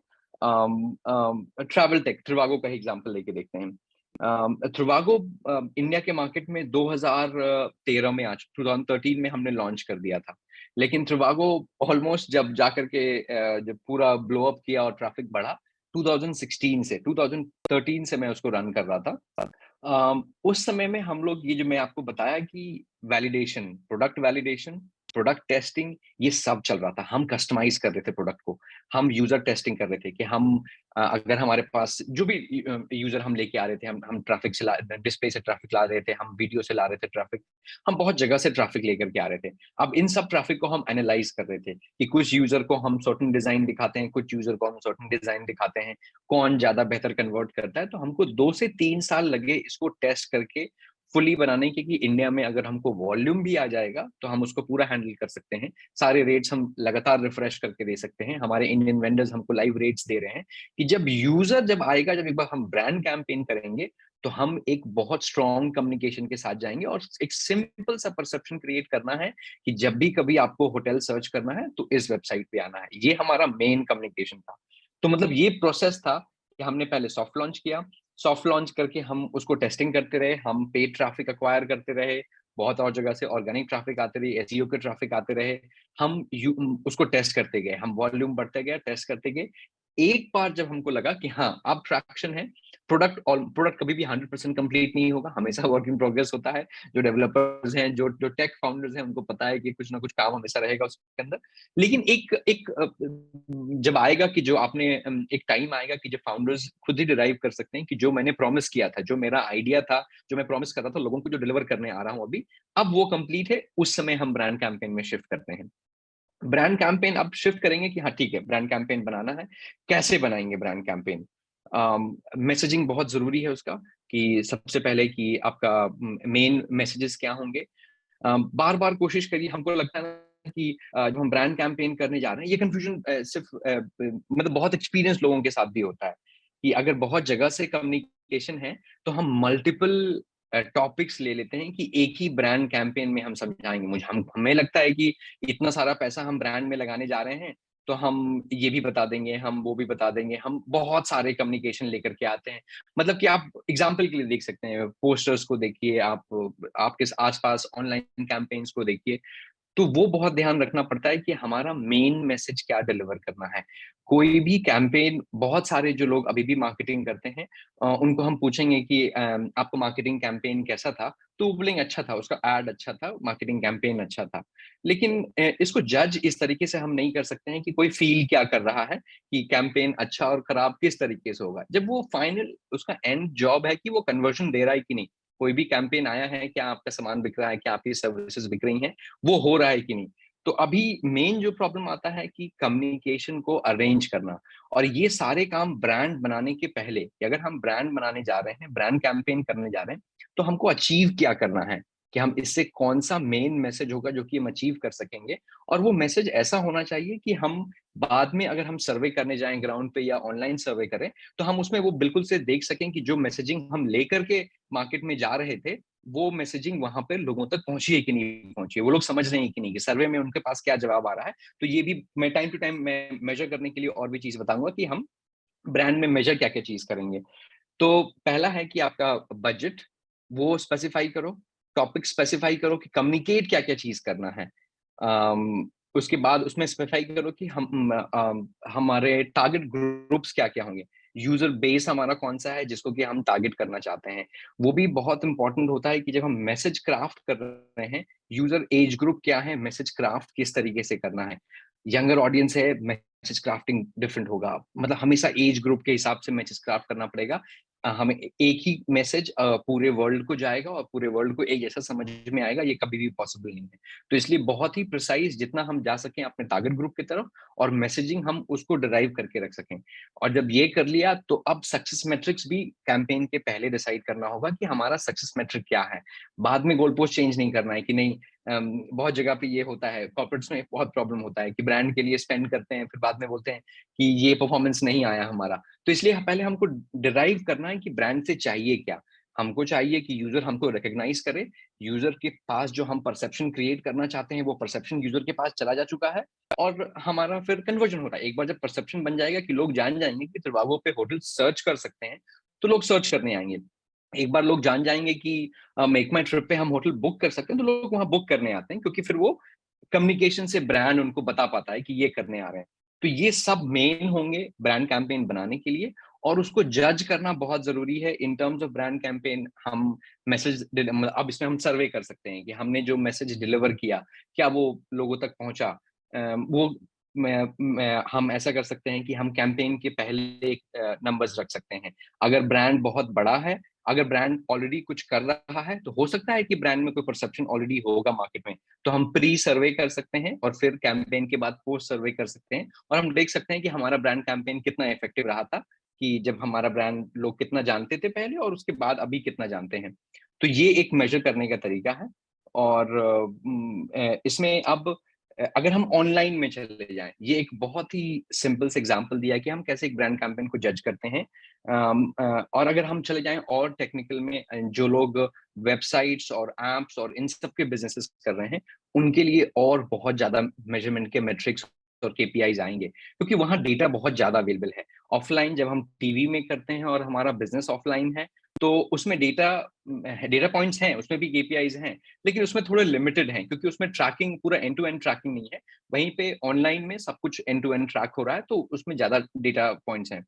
Speaker 2: ट्रैवल टेक, ट्रिवागो का ही एग्ज़ाम्पल लेके देखते हैं। ट्रिवागो इंडिया के मार्केट में 2013 में 2013 में हमने लॉन्च कर दिया था। लेकिन ट्रिवागो ऑलमोस्ट जब जाकर के जब पूरा ब्लो अप किया और ट्रैफिक बढ़ा 2016 से, 2013 से मैं उसको रन कर रहा था। उस समय में हम लोग ये जो मैं आपको बताया कि वैलिडेशन, प्रोडक्ट टेस्टिंग, ये सब चल रहा था। हम कस्टमाइज़ कर रहे थे प्रोडक्ट को। हम यूज़र टेस्टिंग कर रहे थे कि हम अगर हमारे पास जो भी यूज़र हम लेके आ रहे थे, हम ट्रैफिक से डिस्प्ले से ट्रैफिक ला रहे थे, हम वीडियो से ला रहे थे ट्रैफिक, हम बहुत जगह से ट्रैफिक लेकर के आ रहे थे। अब इन सब ट्रैफिक को हम एनालाइज़ कर रहे थे कि कुछ यूज़र को हम सर्टेन डिज़ाइन दिखाते हैं, कुछ यूज़र को हम सर्टेन डिज़ाइन दिखाते हैं, कौन ज़्यादा बेहतर कन्वर्ट करता है। तो हमको 2 से 3 साल लगे इसको टेस्ट करके फुली बनाने के, कि इंडिया में अगर हमको वॉल्यूम भी आ जाएगा, तो हम उसको पूरा हैंडल कर सकते हैं। सारे रेट्स हम लगातार रिफ्रेश करके दे सकते हैं। हमारे इंडियन वेंडर्स हमको लाइव रेट्स दे रहे हैं कि जब आएगा, जब एक बार हम ब्रांड कैंपेन करेंगे, तो हम एक बहुत स्ट्रॉन्ग कम्युनिकेशन के साथ जाएँगे और एक सिंपल सा परसेप्शन क्रिएट करना है कि जब भी कभी आपको होटल सर्च करना है, तो इस वेबसाइट पे आना है। ये हमारा मेन कम्युनिकेशन था। तो मतलब ये प्रोसेस था कि हमने पहले सॉफ्ट लॉन्च किया, सॉफ्ट लॉन्च करके हम उसको टेस्टिंग करते रहे, हम पेड ट्रैफिक एक्वायर करते रहे, बहुत और जगह से ऑर्गेनिक ट्रैफिक आते रही, एसईओ के ट्रैफिक आते रहे। उसको टेस्ट करते गए, हम वॉल्यूम बढ़ते गए, टेस्ट करते गए। एक बार जब हमको लगा कि हाँ, अब ट्रैक्शन है, प्रोडक्ट कभी भी 100% कंप्लीट नहीं होगा, हमेशा वर्क इन प्रोग्रेस होता है। जो डेवलपर्स हैं, जो टेक फाउंडर्स हैं, उनको पता है कि कुछ ना कुछ काम हमेशा रहेगा उसके अंदर। लेकिन जब आएगा कि जो आपने एक टाइम आएगा कि जब फाउंडर्स खुद ही डिराइव कर सकते हैं कि जो मैंने प्रॉमिस किया था, जो मेरा आइडिया था, जो मैं प्रॉमिस कर रहा था लोगों को, जो डिलीवर करने आ रहा हूँ अभी, अब वो कंप्लीट है, उस समय हम ब्रांड कैंपेन में शिफ्ट करते हैं। ब्रांड कैंपेन अब शिफ्ट करेंगे कि हाँ ठीक है, ब्रांड कैंपेन बनाना है। कैसे बनाएँगे ब्रांड कैंपेन? मैसेजिंग बहुत ज़रूरी है उसका, कि सबसे पहले कि आपका मेन मैसेजेस क्या होंगे? बार-बार कोशिश करिए, हमको लगता है ना कि जब हम ब्रांड कैंपेन करने जा रहे हैं, ये कन्फ्यूजन सिर्फ़ मतलब बहुत एक्सपीरियंस्ड लोगों के साथ भी होता है, कि अगर बहुत जगह से कम्युनिकेशन है, तो हम मल्टीपल टॉपिक्स ले लेते हैं कि एक ही ब्रांड कैंपेन में हम समझाएँगे। हमें लगता है कि इतना सारा पैसा हम ब्रांड में लगाने जा रहे हैं, तो हम ये भी बता देंगे, हम वो भी बता देंगे, हम बहुत सारे कम्युनिकेशन लेकर के आते हैं। मतलब कि आप एग्जाम्पल के लिए देख सकते हैं, पोस्टर्स को देखिए, आप आपके आसपास ऑनलाइन कैंपेन्स को देखिए, तो वो बहुत ध्यान रखना पड़ता है कि हमारा मेन मैसेज क्या डिलीवर करना है। कोई भी कैंपेन, बहुत सारे जो लोग अभी भी मार्केटिंग करते हैं, उनको हम पूछेंगे कि आपका मार्केटिंग कैंपेन कैसा था? तो वो बोलेंगे अच्छा था, उसका एड अच्छा था, मार्केटिंग कैंपेन अच्छा था। लेकिन इसको जज इस तरीके से हम नहीं कर सकते हैं कि कोई फ़ील क्या कर रहा है, कि कैंपेन अच्छा और खराब किस तरीके से होगा। जब वो फाइनल उसका एंड जॉब है कि वो कन्वर्जन दे रहा है कि नहीं। कोई भी कैंपेन आया है, क्या आपका सामान बिक रहा है, क्या आपकी सर्विसेज़ बिक रही हैं, वो हो रहा है कि नहीं। तो अभी मेन जो प्रॉब्लम आता है कि कम्युनिकेशन को अरेंज करना, और ये सारे काम ब्रांड बनाने के पहले, कि अगर हम ब्रांड बनाने जा रहे हैं, ब्रांड कैंपेन करने जा रहे हैं, तो हमको अचीव क्या करना है, कि हम इससे कौन-सा मेन मैसेज होगा जो कि हम अचीव कर सकेंगे। और वो मैसेज ऐसा होना चाहिए कि हम बाद में अगर हम सर्वे करने जाएँ ग्राउंड पे या ऑनलाइन सर्वे करें, तो हम उसमें वो बिल्कुल से देख सकें कि जो मैसेजिंग हम लेकर के मार्केट में जा रहे थे, वो मैसेजिंग वहाँ पे लोगों तक पहुँची है कि नहीं पहुँची है, वो लोग समझ रहे हैं कि नहीं, कि सर्वे में उनके पास क्या जवाब आ रहा है। तो ये भी मैं टाइम टू टाइम मैं मेज़र करने के लिए और भी चीज़ बताऊँगा कि हम ब्रांड में मेज़र क्या-क्या चीज़ करेंगे। तो पहला है कि आपका बजट, वो स्पेसिफ़ाई करो, टॉपिक स्पेसिफ़ाई करो कि कम्युनिकेट क्या-क्या चीज़ करना है। उसके बाद उसमें स्पेसिफ़ाई करो कि हमारे टारगेट ग्रुप्स क्या-क्या होंगे। यूज़र बेस हमारा कौन-सा है जिसको कि हम टारगेट करना चाहते हैं। वो भी बहुत इम्पोर्टेंट होता है कि जब हम मैसेज क्राफ्ट कर रहे हैं, यूज़र एज ग्रुप क्या है, मैसेज क्राफ्ट किस तरीके से करना है। यंगर ऑडियंस है, मैसेज क्राफ्टिंग डिफरेंट होगा। मतलब हमेशा एज ग्रुप के हिसाब से मैसेज क्राफ्ट करना पड़ेगा। हमें एक ही मैसेज पूरे वर्ल्ड को जाएगा और पूरे वर्ल्ड को एक जैसा समझ में आएगा, ये कभी भी पॉसिबल नहीं है। तो इसलिए बहुत ही प्रिसाइज़ जितना हम जा सकें अपने टारगेट ग्रुप की तरफ, और मैसेजिंग हम उसको डिराइव करके रख सकें। और जब ये कर लिया, तो अब सक्सेस मैट्रिक्स भी कैंपेन के पहले डिसाइड करना होगा कि हमारा सक्सेस मैट्रिक क्या है। बाद में गोल पोस्ट चेंज नहीं करना है कि नहीं। बहुत जगह पे ये होता है, कॉर्पोरेट्स में बहुत प्रॉब्लम होता है कि ब्रांड के लिए स्पेंड करते हैं, फिर बाद में बोलते हैं कि ये परफॉर्मेंस नहीं आया हमारा। तो इसलिए पहले हमको डिराइव करना है कि ब्रांड से चाहिए क्या? हमको चाहिए कि यूज़र हमको रिकॉग्नाइज़ करे, यूज़र के पास जो हम परसेप्शन क्रिएट करना चाहते हैं, वो परसेप्शन यूज़र के पास चला जा चुका है, और हमारा फिर कन्वर्जन हो रहा है। एक बार जब परसेप्शन बन जाएगा कि लोग जान जाएँगे कि त्रिवागो पे होटल सर्च कर सकते हैं, तो लोग सर्च करने आएँगे। एक बार लोग जान जाएँगे कि मेक माई ट्रिप पे हम होटल बुक कर सकते हैं, तो लोग वहाँ बुक करने आते हैं, क्योंकि फिर वो कम्युनिकेशन से ब्रांड उनको बता पाता है कि ये करने आ रहे हैं। तो ये सब मेन होंगे ब्रांड कैंपेन बनाने के लिए, और उसको जज करना बहुत ज़रूरी है in terms of brand campaign. हम मैसेज अब इसमें हम सर्वे कर सकते हैं कि हमने जो मैसेज डिलीवर किया, क्या वो लोगों तक पहुँचा? वो मैं हम ऐसा कर सकते हैं कि हम कैंपेन के पहले नंबर्स रख सकते हैं। अगर ब्रांड बहुत बड़ा है, अगर ब्रांड ऑलरेडी कुछ कर रहा है, तो हो सकता है कि ब्रांड में कोई परसेप्शन ऑलरेडी होगा मार्केट में। तो हम प्री सर्वे कर सकते हैं और फिर कैंपेन के बाद पोस्ट सर्वे कर सकते हैं, और हम देख सकते हैं कि हमारा ब्रांड कैंपेन कितना इफेक्टिव रहा था, कि जब हमारा ब्रांड लोग कितना जानते थे पहले और उसके बाद अभी कितना जानते हैं। तो ये एक मेज़र करने का तरीका है। और इसमें अब अगर हम ऑनलाइन में चले जाएँ, ये एक बहुत ही सिंपल सा एग्ज़ाम्पल दिया है कि हम कैसे एक ब्रांड कैंपेन को जज करते हैं। और अगर हम चले जाएँ और टेक्निकल में, जो लोग वेबसाइट्स और ऐप्स और इन सब के बिज़नेसेस कर रहे हैं, उनके लिए और बहुत ज़्यादा मेज़रमेंट के मेट्रिक्स और केपीआईज़ आएँगे, क्योंकि वहाँ डेटा बहुत ज़्यादा अवेलेबल है। ऑफ़लाइन जब हम टीवी में करते हैं और हमारा बिज़नेस ऑफ़लाइन है, तो उसमें डेटा पॉइंट्स हैं, उसमें भी केपीआईज़ हैं, लेकिन उसमें थोड़े लिमिटेड हैं, क्योंकि उसमें ट्रैकिंग पूरा एंड टू एंड ट्रैकिंग नहीं है। वहीं पे ऑनलाइन में सब कुछ एंड टू एंड ट्रैक हो रहा है, तो उसमें ज़्यादा डेटा पॉइंट्स हैं।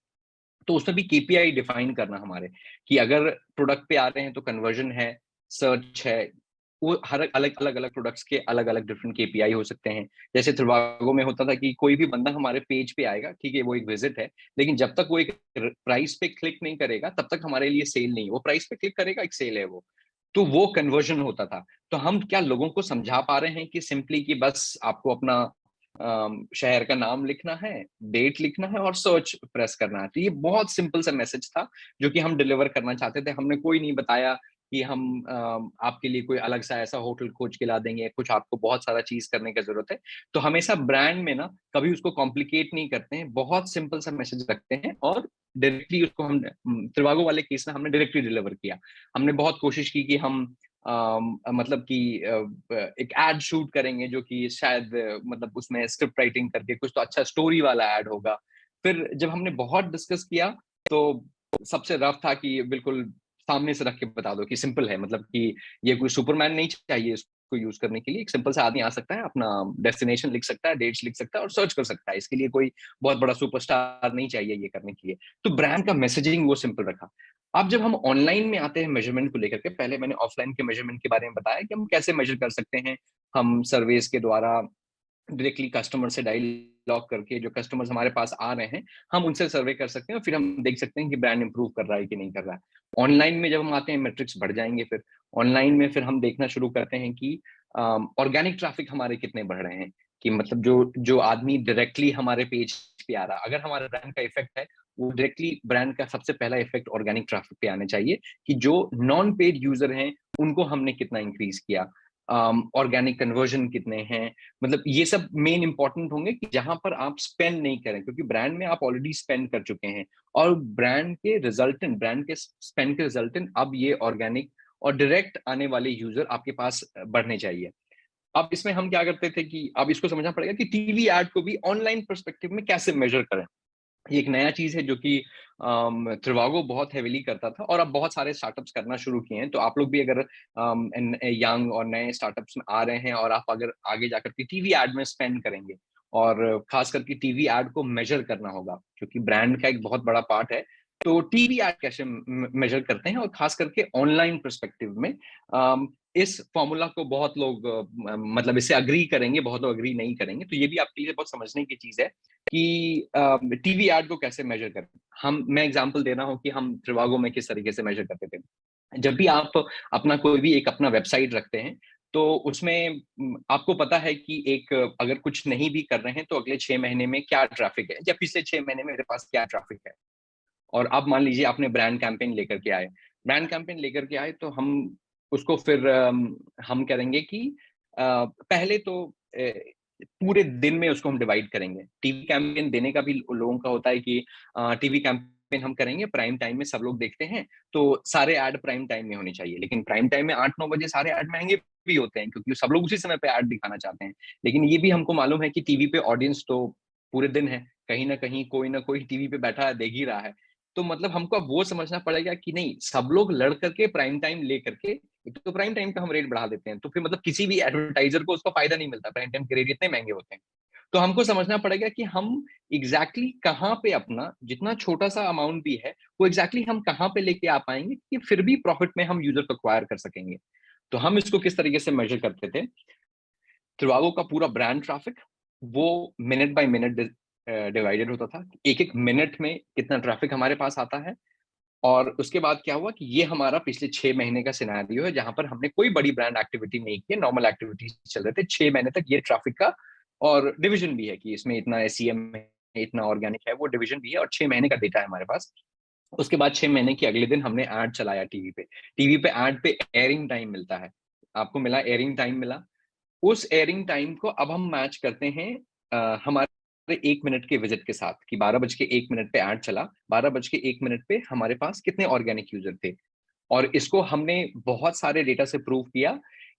Speaker 2: तो उसमें भी केपीआई डिफाइन करना हमारे, कि अगर प्रोडक्ट पे आ रहे हैं तो कन्वर्जन है, सर्च है, वो हर अलग-अलग प्रोडक्ट्स के अलग-अलग डिफरेंट केपीआई हो सकते हैं। जैसे trivago में होता था कि कोई भी बंदा हमारे पेज पे आएगा, ठीक है, वो एक विज़िट है, लेकिन जब तक वो एक प्राइस पे क्लिक नहीं करेगा, तब तक हमारे लिए सेल नहीं है। वो प्राइस पे क्लिक करेगा, एक सेल है वो। तो वो कन्वर्जन होता था। तो हम क्या लोगों को समझा पा रहे हैं कि सिंपली कि बस आपको अपना शहर का नाम लिखना है, डेट लिखना है और सर्च प्रेस करना है। तो ये बहुत सिंपल सा मैसेज था, जो कि हम डिलीवर करना चाहते थे। हमने कोई नहीं बताया कि हम आपके लिए कोई अलग सा ऐसा होटल खोज के ला देंगे, कुछ आपको बहुत सारा चीज़ करने की ज़रूरत है। तो हमेशा ब्रांड में ना कभी उसको कॉम्प्लिकेट नहीं करते हैं, बहुत सिंपल सा मैसेज रखते हैं, और डायरेक्टली उसको हम त्रिवागो वाले केस में हमने डायरेक्टली डिलीवर किया। हमने बहुत कोशिश की कि हम मतलब कि एक एड शूट करेंगे जो कि शायद मतलब उसमें स्क्रिप्ट राइटिंग करके कुछ तो अच्छा स्टोरी वाला एड होगा। फिर जब हमने बहुत डिस्कस किया तो सबसे रफ था कि बिल्कुल सामने से रख के बता दो कि सिंपल है, मतलब कि ये कोई सुपरमैन नहीं चाहिए इसको यूज करने के लिए। एक सिंपल सा आदमी आ सकता है, अपना डेस्टिनेशन लिख सकता है, डेट्स लिख सकता है और सर्च कर सकता है। इसके लिए कोई बहुत बड़ा सुपरस्टार नहीं चाहिए ये करने के लिए। तो ब्रांड का मैसेजिंग वो सिंपल रखा। अब जब हम ऑनलाइन में आते हैं मेजरमेंट को लेकर के, पहले मैंने ऑफलाइन के मेजरमेंट के बारे में बताया कि हम कैसे मेजर कर सकते हैं। हम सर्वेस के द्वारा डायरेक्टली कस्टमर से डायलॉग करके, जो कस्टमर्स हमारे पास आ रहे हैं, हम उनसे सर्वे कर सकते हैं और फिर हम देख सकते हैं कि ब्रांड इंप्रूव कर रहा है कि नहीं कर रहा है। ऑनलाइन में जब हम आते हैं, मेट्रिक्स बढ़ जाएंगे। फिर ऑनलाइन में फिर हम देखना शुरू करते हैं कि ऑर्गेनिक ट्रैफिक हमारे कितने बढ़ रहे हैं, कि मतलब जो जो आदमी डायरेक्टली हमारे पेज पे आ रहा है, अगर हमारे ब्रांड का इफेक्ट है, वो डायरेक्टली ब्रांड का सबसे पहला इफेक्ट ऑर्गेनिक ट्रैफिक पे आना चाहिए, कि जो नॉन पेड यूजर हैं उनको हमने कितना इंक्रीज किया, ऑर्गेनिक कन्वर्जन कितने हैं। मतलब ये सब मेन इंपॉर्टेंट होंगे कि जहां पर आप स्पेंड नहीं करें, क्योंकि ब्रांड में आप ऑलरेडी स्पेंड कर चुके हैं और ब्रांड के स्पेंड के रिजल्टेंट अब ये ऑर्गेनिक और डायरेक्ट आने वाले यूजर आपके पास बढ़ने चाहिए। अब इसमें हम क्या करते थे कि अब इसको समझना पड़ेगा कि टीवी एड को भी ऑनलाइन पर्सपेक्टिव में कैसे मेजर करें। ये एक नया चीज है जो कि त्रिवागो बहुत हेविली करता था और अब बहुत सारे स्टार्टअप्स करना शुरू किए हैं। तो आप लोग भी अगर यंग और नए स्टार्टअप्स में आ रहे हैं और आप अगर आगे जाकर के टीवी एड में स्पेंड करेंगे और खास करके टीवी एड को मेजर करना होगा, क्योंकि ब्रांड का एक बहुत बड़ा पार्ट है। तो टीवी एड कैसे मेजर करते हैं और खास करके ऑनलाइन पर्सपेक्टिव में, इस फॉर्मूला को बहुत लोग मतलब इससे अग्री करेंगे, बहुत लोग अग्री नहीं करेंगे। तो ये भी आपके लिए बहुत समझने की चीज है कि टीवी एड को कैसे मेजर करें। मैं एग्जांपल दे रहा हूँ कि हम त्रिवागो में किस तरीके से मेजर करते थे। जब भी आप अपना कोई भी एक अपना वेबसाइट रखते हैं, तो उसमें आपको पता है कि एक अगर कुछ नहीं भी कर रहे हैं तो अगले 6 महीने में क्या ट्रैफिक है, या पिछले 6 महीने में मेरे पास क्या ट्रैफिक है। और अब मान लीजिए आपने ब्रांड कैंपेन लेकर के आए, तो हम उसको फिर हम करेंगे कि पहले तो पूरे दिन में उसको हम डिवाइड करेंगे। टीवी कैंपेन देने का भी लोगों का होता है कि टीवी कैंपेन हम करेंगे प्राइम टाइम में, सब लोग देखते हैं, तो सारे ऐड प्राइम टाइम में होने चाहिए। लेकिन प्राइम टाइम में 8-9 बजे सारे ऐड महंगे भी होते हैं, क्योंकि सब लोग उसी समय पे ऐड दिखाना चाहते हैं। लेकिन ये भी हमको मालूम है कि टीवी पे ऑडियंस तो पूरे दिन है, कहीं ना कहीं कोई ना कोई टीवी पे बैठा है, देख ही रहा है। तो मतलब हमको अब वो समझना पड़ेगा कि नहीं, सब लोग लड़ करके प्राइम टाइम ले करके, एक तो प्राइम टाइम का हम रेट बढ़ा देते हैं, तो फिर मतलब किसी भी एडवर्टाइजर को उसका फायदा नहीं मिलता, प्राइम टाइम के रेट इतने महंगे होते हैं। तो हमको समझना पड़ेगा कि हम एग्जैक्टली कहाँ पे अपना जितना छोटा सा अमाउंट भी है, वो एग्जैक्टली हम कहाँ पे लेके आ पाएंगे कि फिर भी प्रॉफिट में हम यूजर को एक्वायर कर सकेंगे। तो हम इसको किस तरीके से मेजर करते थे, त्रिवागो का पूरा ब्रांड ट्रैफिक वो मिनट बाय मिनट डिवाइडेड होता था। एक एक मिनट में कितना ट्रैफिक हमारे पास आता है। और उसके बाद क्या हुआ कि ये हमारा पिछले 6 महीने का सिनेरियो है, जहां पर हमने कोई बड़ी ब्रांड एक्टिविटी नहीं की है, नॉर्मल एक्टिविटीज चल रहे थे 6 महीने तक, ये ट्रैफिक का। और डिवीजन भी है कि इसमें इतना एसीएम है, इतना ऑर्गेनिक है, वो डिवीजन भी है, और 6 महीने का डेटा है हमारे पास। उसके बाद 6 महीने के अगले दिन हमने ऐड चलाया टीवी पे। टीवी पे ऐड पे एयरिंग टाइम मिलता है, आपको मिला एयरिंग टाइम मिला। उस एयरिंग टाइम को अब हम मैच करते हैं हमारे 1 मिनट के विजिट के साथ, कि 12 बज के 1 मिनट पे ऐड चला, 12 बज के 1 मिनट पे हमारे पास कितने ऑर्गेनिक यूजर थे। और इसको हमने बहुत सारे डेटा से प्रूव किया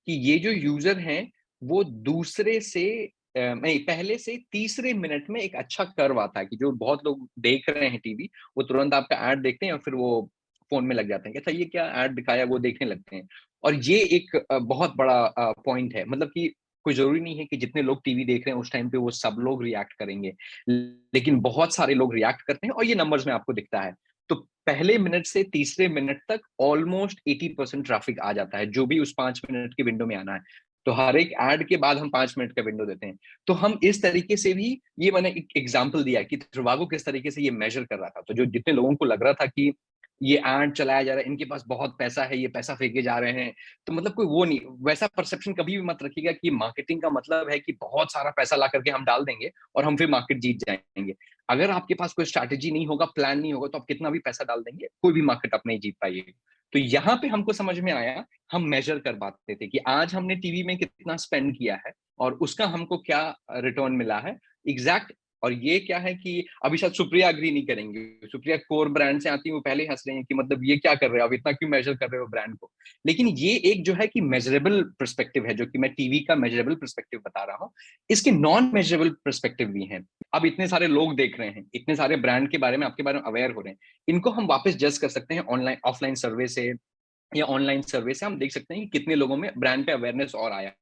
Speaker 2: कि ये जो यूजर हैं, वो दूसरे से नहीं, पहले से तीसरे मिनट में एक अच्छा कर्व आता है, कि जो बहुत लोग देख रहे हैं टीवी, वो तुरंत आपका ऐड देखते हैं और फिर वो फोन में लग जाते हैं कि अच्छा ये क्या ऐड दिखाया, वो देखने लगते हैं। और ये एक बहुत बड़ा पॉइंट है, मतलब कि कोई जरूरी नहीं है कि जितने लोग टीवी देख रहे हैं उस टाइम पे वो सब लोग रिएक्ट करेंगे, लेकिन बहुत सारे लोग रिएक्ट करते हैं और ये नंबर्स में आपको दिखता है। तो पहले मिनट से तीसरे मिनट तक ऑलमोस्ट 80% ट्रैफिक आ जाता है, जो भी उस 5 मिनट के विंडो में आना है। तो हर एक ऐड के बाद हम 5 मिनट का विंडो देते हैं। तो हम इस तरीके से भी, ये मैंने एक एग्जाम्पल दिया कि त्रिवागो किस तरीके से ये मेजर कर रहा था। तो जो जितने लोगों को लग रहा था कि ये ऐड चलाया जा रहा है, इनके पास बहुत पैसा है, ये पैसा फेंके जा रहे हैं, तो मतलब कोई वो नहीं, वैसा परसेप्शन कभी भी मत रखिएगा कि मार्केटिंग का मतलब है कि बहुत सारा पैसा ला करके हम डाल देंगे और हम फिर मार्केट जीत जाएंगे। अगर आपके पास कोई स्ट्रैटेजी नहीं होगा, प्लान नहीं होगा, तो आप कितना भी पैसा डाल देंगे, कोई भी मार्केट आप नहीं जीत पाइएगा। तो यहाँ पे हमको समझ में आया, हम मेजर कर पाते थे कि आज हमने टीवी में कितना स्पेंड किया है और उसका हमको क्या रिटर्न मिला है। एग्जैक्ट और ये क्या है कि अभी शायद सुप्रिया अग्री नहीं करेंगे, सुप्रिया कोर ब्रांड से आती है, वो पहले हंस रहे हैं कि मतलब ये क्या कर रहे हो आप, इतना क्यों मेजर कर रहे हो ब्रांड को। लेकिन ये एक जो है कि मेजरेबल पर्सपेक्टिव है, जो कि मैं टीवी का मेजरेबल पर्सपेक्टिव बता रहा हूँ। इसके नॉन मेजरेबल पर्सपेक्टिव भी हैं। अब इतने सारे लोग देख रहे हैं, इतने सारे ब्रांड के बारे में, आपके बारे में अवेयर हो रहे हैं, इनको हम वापस जज कर सकते हैं ऑनलाइन ऑफलाइन सर्वे से या ऑनलाइन सर्वे से। हम देख सकते हैं कि कितने लोगों में ब्रांड पे अवेयरनेस और आया।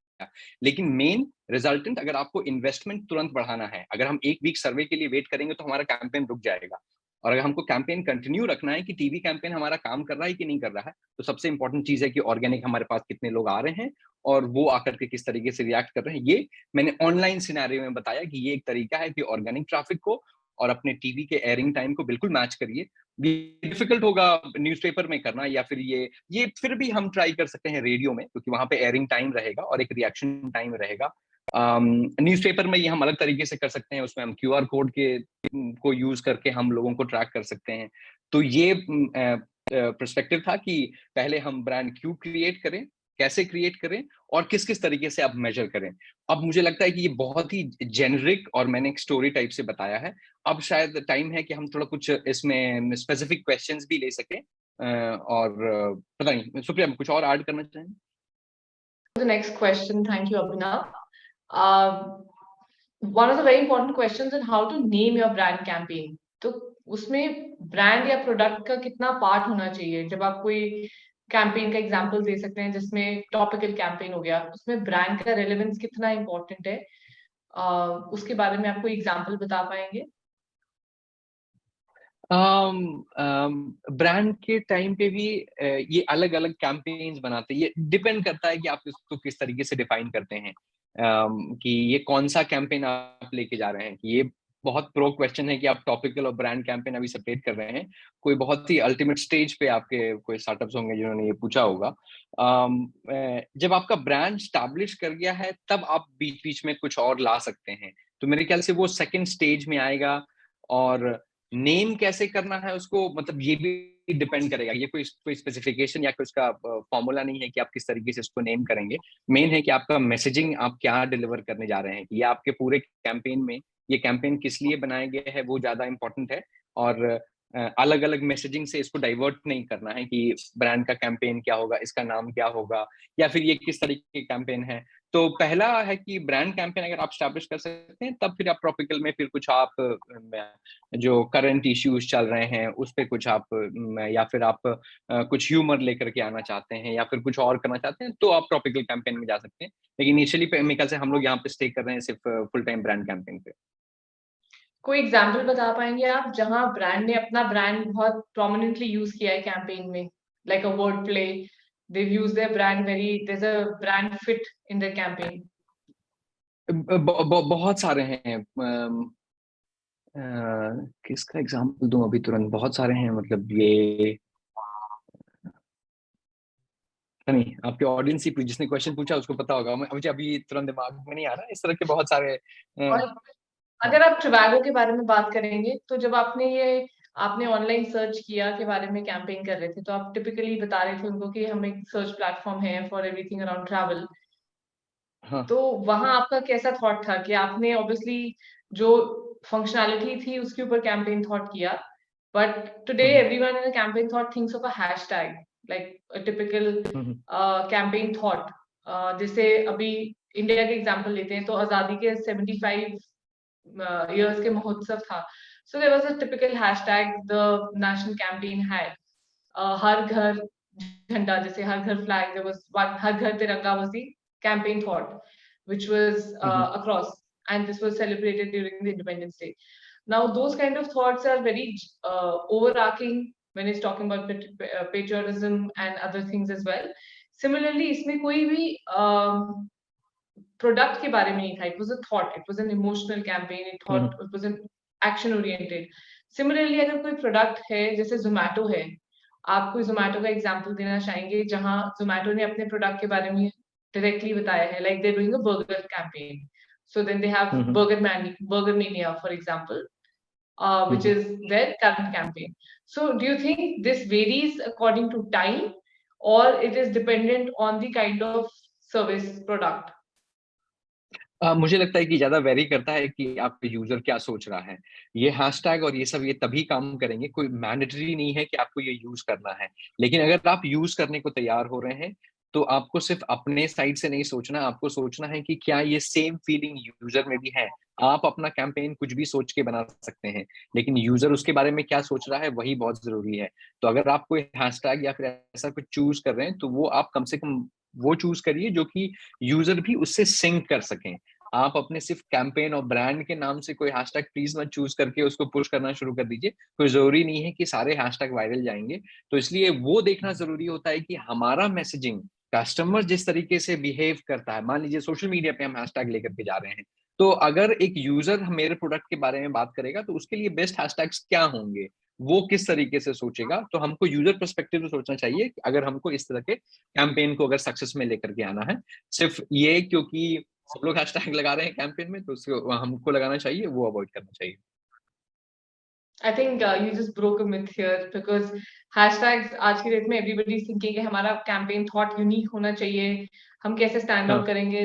Speaker 2: लेकिन मेन रिजल्टेंट, अगर आपको इन्वेस्टमेंट तुरंत बढ़ाना है, अगर हम एक वीक सर्वे के लिए वेट करेंगे तो हमारा कैंपेन रुक जाएगा। और अगर हमको कैंपेन कंटिन्यू रखना है कि टीवी कैंपेन हमारा काम कर रहा है कि नहीं कर रहा है, तो सबसे इंपॉर्टेंट चीज है कि ऑर्गेनिक हमारे पास कितने लोग आ रहे हैं और वो आकर के किस तरीके से रिएक्ट कर रहे हैं। ये मैंने ऑनलाइन सिनेरियो में बताया कि ये एक तरीका है कि ऑर्गेनिक ट्रैफिक को और अपने टीवी के एयरिंग टाइम को बिल्कुल मैच करिए। डिफिकल्ट होगा न्यूज़पेपर में करना, या फिर ये फिर भी हम ट्राई कर सकते हैं रेडियो में, क्योंकि वहां पे एयरिंग टाइम रहेगा और एक रिएक्शन टाइम रहेगा। न्यूज़पेपर में ये हम अलग तरीके से कर सकते हैं, उसमें हम क्यूआर कोड के को यूज करके हम लोगों को ट्रैक कर सकते हैं। तो ये पर्सपेक्टिव था कि पहले हम ब्रांड क्यों क्रिएट करें, कैसे क्रिएट करें और किस किस तरीके से आप मेजर करें। अब मुझे लगता है कि ये बहुत ही जेनरिक और मैंने एक स्टोरी टाइप से बताया है। अब शायद टाइम है कि हम थोड़ा कुछ इसमें स्पेसिफिक क्वेश्चंस भी ले सकें। और पता नहीं सुप्रिया कुछ और ऐड करना चाहेंगे?
Speaker 3: The next question, thank you, Abhinav. One of the very important questions is how to name your brand campaign. तो उसमें ब्रांड या प्रोडक्ट का कितना पार्ट होना चाहिए? जब आप कोई कैंपेन का एग्जांपल दे सकते हैं जिसमें टॉपिकल कैंपेन हो गया, उसमें ब्रांड का रेलेवेंस कितना इम्पोर्टेंट है, उसके बारे में आप कोई एग्जांपल बता पाएंगे?
Speaker 2: ब्रांड के टाइम पे भी ये अलग अलग कैंपेन्स बनाते हैं। ये डिपेंड करता है कि आप इसको किस तरीके से डिफाइन करते हैं, कि ये कौन सा कैंपेन आप लेके जा रहे हैं। ये बहुत प्रो क्वेश्चन है कि आप टॉपिकल और ब्रांड कैंपेन अभी सेपरेट कर रहे हैं। कोई बहुत ही अल्टीमेट स्टेज पे आपके कोई स्टार्टअप्स होंगे जिन्होंने ये पूछा होगा। जब आपका ब्रांड स्टैब्लिश कर गया है तब आप बीच बीच में कुछ और ला सकते हैं, तो मेरे ख्याल से वो सेकेंड स्टेज में आएगा। और नेम कैसे करना है उसको, मतलब ये भी डिपेंड करेगा। ये कोई स्पेसिफिकेशन या कोई उसका फॉर्मूला नहीं है कि आप किस तरीके से उसको नेम करेंगे। मेन है कि आपका मैसेजिंग आप क्या डिलीवर करने जा रहे हैं, कि ये आपके पूरे कैंपेन में ये कैंपेन किस लिए बनाया गया है, वो ज्यादा इंपॉर्टेंट है। और अलग अलग मैसेजिंग से इसको डाइवर्ट नहीं करना है कि ब्रांड का कैंपेन क्या होगा, इसका नाम क्या होगा, या फिर ये किस तरीके की कैंपेन है। तो पहला है कि ब्रांड कैंपेन अगर आप स्टैब्लिश कर सकते हैं, तब फिर आप टॉपिकल में फिर कुछ आप जो करंट इश्यूज चल रहे हैं उस पे कुछ आप या फिर आप कुछ ह्यूमर लेकर के आना चाहते हैं या फिर कुछ और करना चाहते हैं, तो आप टॉपिकल कैंपेन में जा सकते हैं। लेकिन इनिशियली मेरे ख्याल से हम लोग यहाँ पे स्टे कर रहे हैं सिर्फ फुल टाइम ब्रांड कैंपेन पे।
Speaker 3: कोई एग्जांपल बता पाएंगे आप जहां ब्रांड ने अपना ब्रांड बहुत प्रोमिनेंटली यूज किया है कैंपेन में, like a word play, they've used their brand very, there's a brand fit in their campaign?
Speaker 2: बहुत सारे हैं। किसका एग्जांपल दूं अभी तुरंत, बहुत सारे हैं। मतलब ये नहीं, आपके ऑडियंस ही जिसने क्वेश्चन पूछा उसको पता होगा, मुझे अभी तुरंत दिमाग में नहीं आ रहा। इस तरह के बहुत सारे
Speaker 3: और अगर आप ट्रिवागो के बारे में बात करेंगे, तो जब आपने ऑनलाइन सर्च किया के बारे में कैंपेन कर रहे थे, तो आप टिपिकली बता रहे थे उनको कि हम एक सर्च प्लेटफॉर्म है फॉर एवरीथिंग अराउंड ट्रैवल।
Speaker 2: हाँ।
Speaker 3: तो वहां आपका कैसा थॉट था कि आपने ऑब्वियसली जो फंक्शनैलिटी थी उसके ऊपर कैंपेन थॉट किया, but today everyone in a campaign thought thinks of a hashtag, like a typical campaign thought. जैसे अभी इंडिया के एग्जांपल लेते हैं, तो आजादी के 75 years के महोत्सव था, so there was a typical hashtag the national campaign had, हर घर झंडा, जैसे हर घर फ्लैग, there was one, हर घर तिरंगा was the campaign thought which was across, and this was celebrated during the Independence Day. Now those kind of thoughts are very overarching when it's talking about patriotism and other things as well. Similarly इसमें कोई भी प्रोडक्ट के बारे में नहीं था, it was a thought, it was an emotional campaign, it was an action oriented. Similarly अगर कोई प्रोडक्ट है, जैसे जोमैटो है, आप कोई जोमैटो का एग्जांपल देना चाहेंगे जहां जोमैटो ने अपने प्रोडक्ट के बारे में डायरेक्टली बताया है, like they doing a burger campaign, so then they have burger mania for example, which is their current campaign. So do you think this varies according to time, or it is dependent on the kind of service product?
Speaker 2: मुझे लगता है कि ज़्यादा वेरी करता है कि आपका यूज़र क्या सोच रहा है। ये हैशटैग और ये सब ये तभी काम करेंगे, कोई मैंडेटरी नहीं है कि आपको ये यूज़ करना है। लेकिन अगर आप यूज़ करने को तैयार हो रहे हैं, तो आपको सिर्फ़ अपने साइड से नहीं सोचना, आपको सोचना है कि क्या ये सेम फीलिंग यूज़र में भी है। आप अपना कैंपेन कुछ भी सोच के बना सकते हैं, लेकिन यूज़र उसके बारे में क्या सोच रहा है, वही बहुत ज़रूरी है। तो अगर आप कोई हैशटैग या फिर ऐसा कुछ चूज़ कर रहे हैं, तो वो आप कम से कम वो चूज़ करिए जो कि यूज़र भी उससे सिंक कर सकें। आप अपने सिर्फ कैंपेन और ब्रांड के नाम से कोई हैशटैग प्लीज मत चूज करके उसको पुश करना शुरू कर दीजिए। कोई ज़रूरी नहीं है कि सारे हैशटैग वायरल जाएँगे। तो इसलिए वो देखना ज़रूरी होता है कि हमारा मैसेजिंग कस्टमर जिस तरीके से बिहेव करता है, मान लीजिए सोशल मीडिया पे हम हैशटैग लेकर के जा रहे हैं। तो अगर एक यूज़र मेरे प्रोडक्ट के बारे में बात करेगा तो उसके लिए बेस्ट हैशटैग्स क्या होंगे? वो किस तरीके से सोचेगा? तो हमको यूज़र पर्सपेक्टिव से सोचना चाहिए कि अगर हमको इस तरह के कैंपेन को अगर सक्सेस में लेकर के आना है। सिर्फ ये क्योंकि सब लोग हैशटैग लगा रहे हैं कैंपेन में तो उसको हमको लगाना चाहिए, वो अवॉइड करना चाहिए।
Speaker 3: I think you just broke a myth here because hashtags आज की डेट में everybody is thinking कि हमारा campaign thought unique होना चाहिए, हम कैसे stand out
Speaker 2: हाँ,
Speaker 3: करेंगे.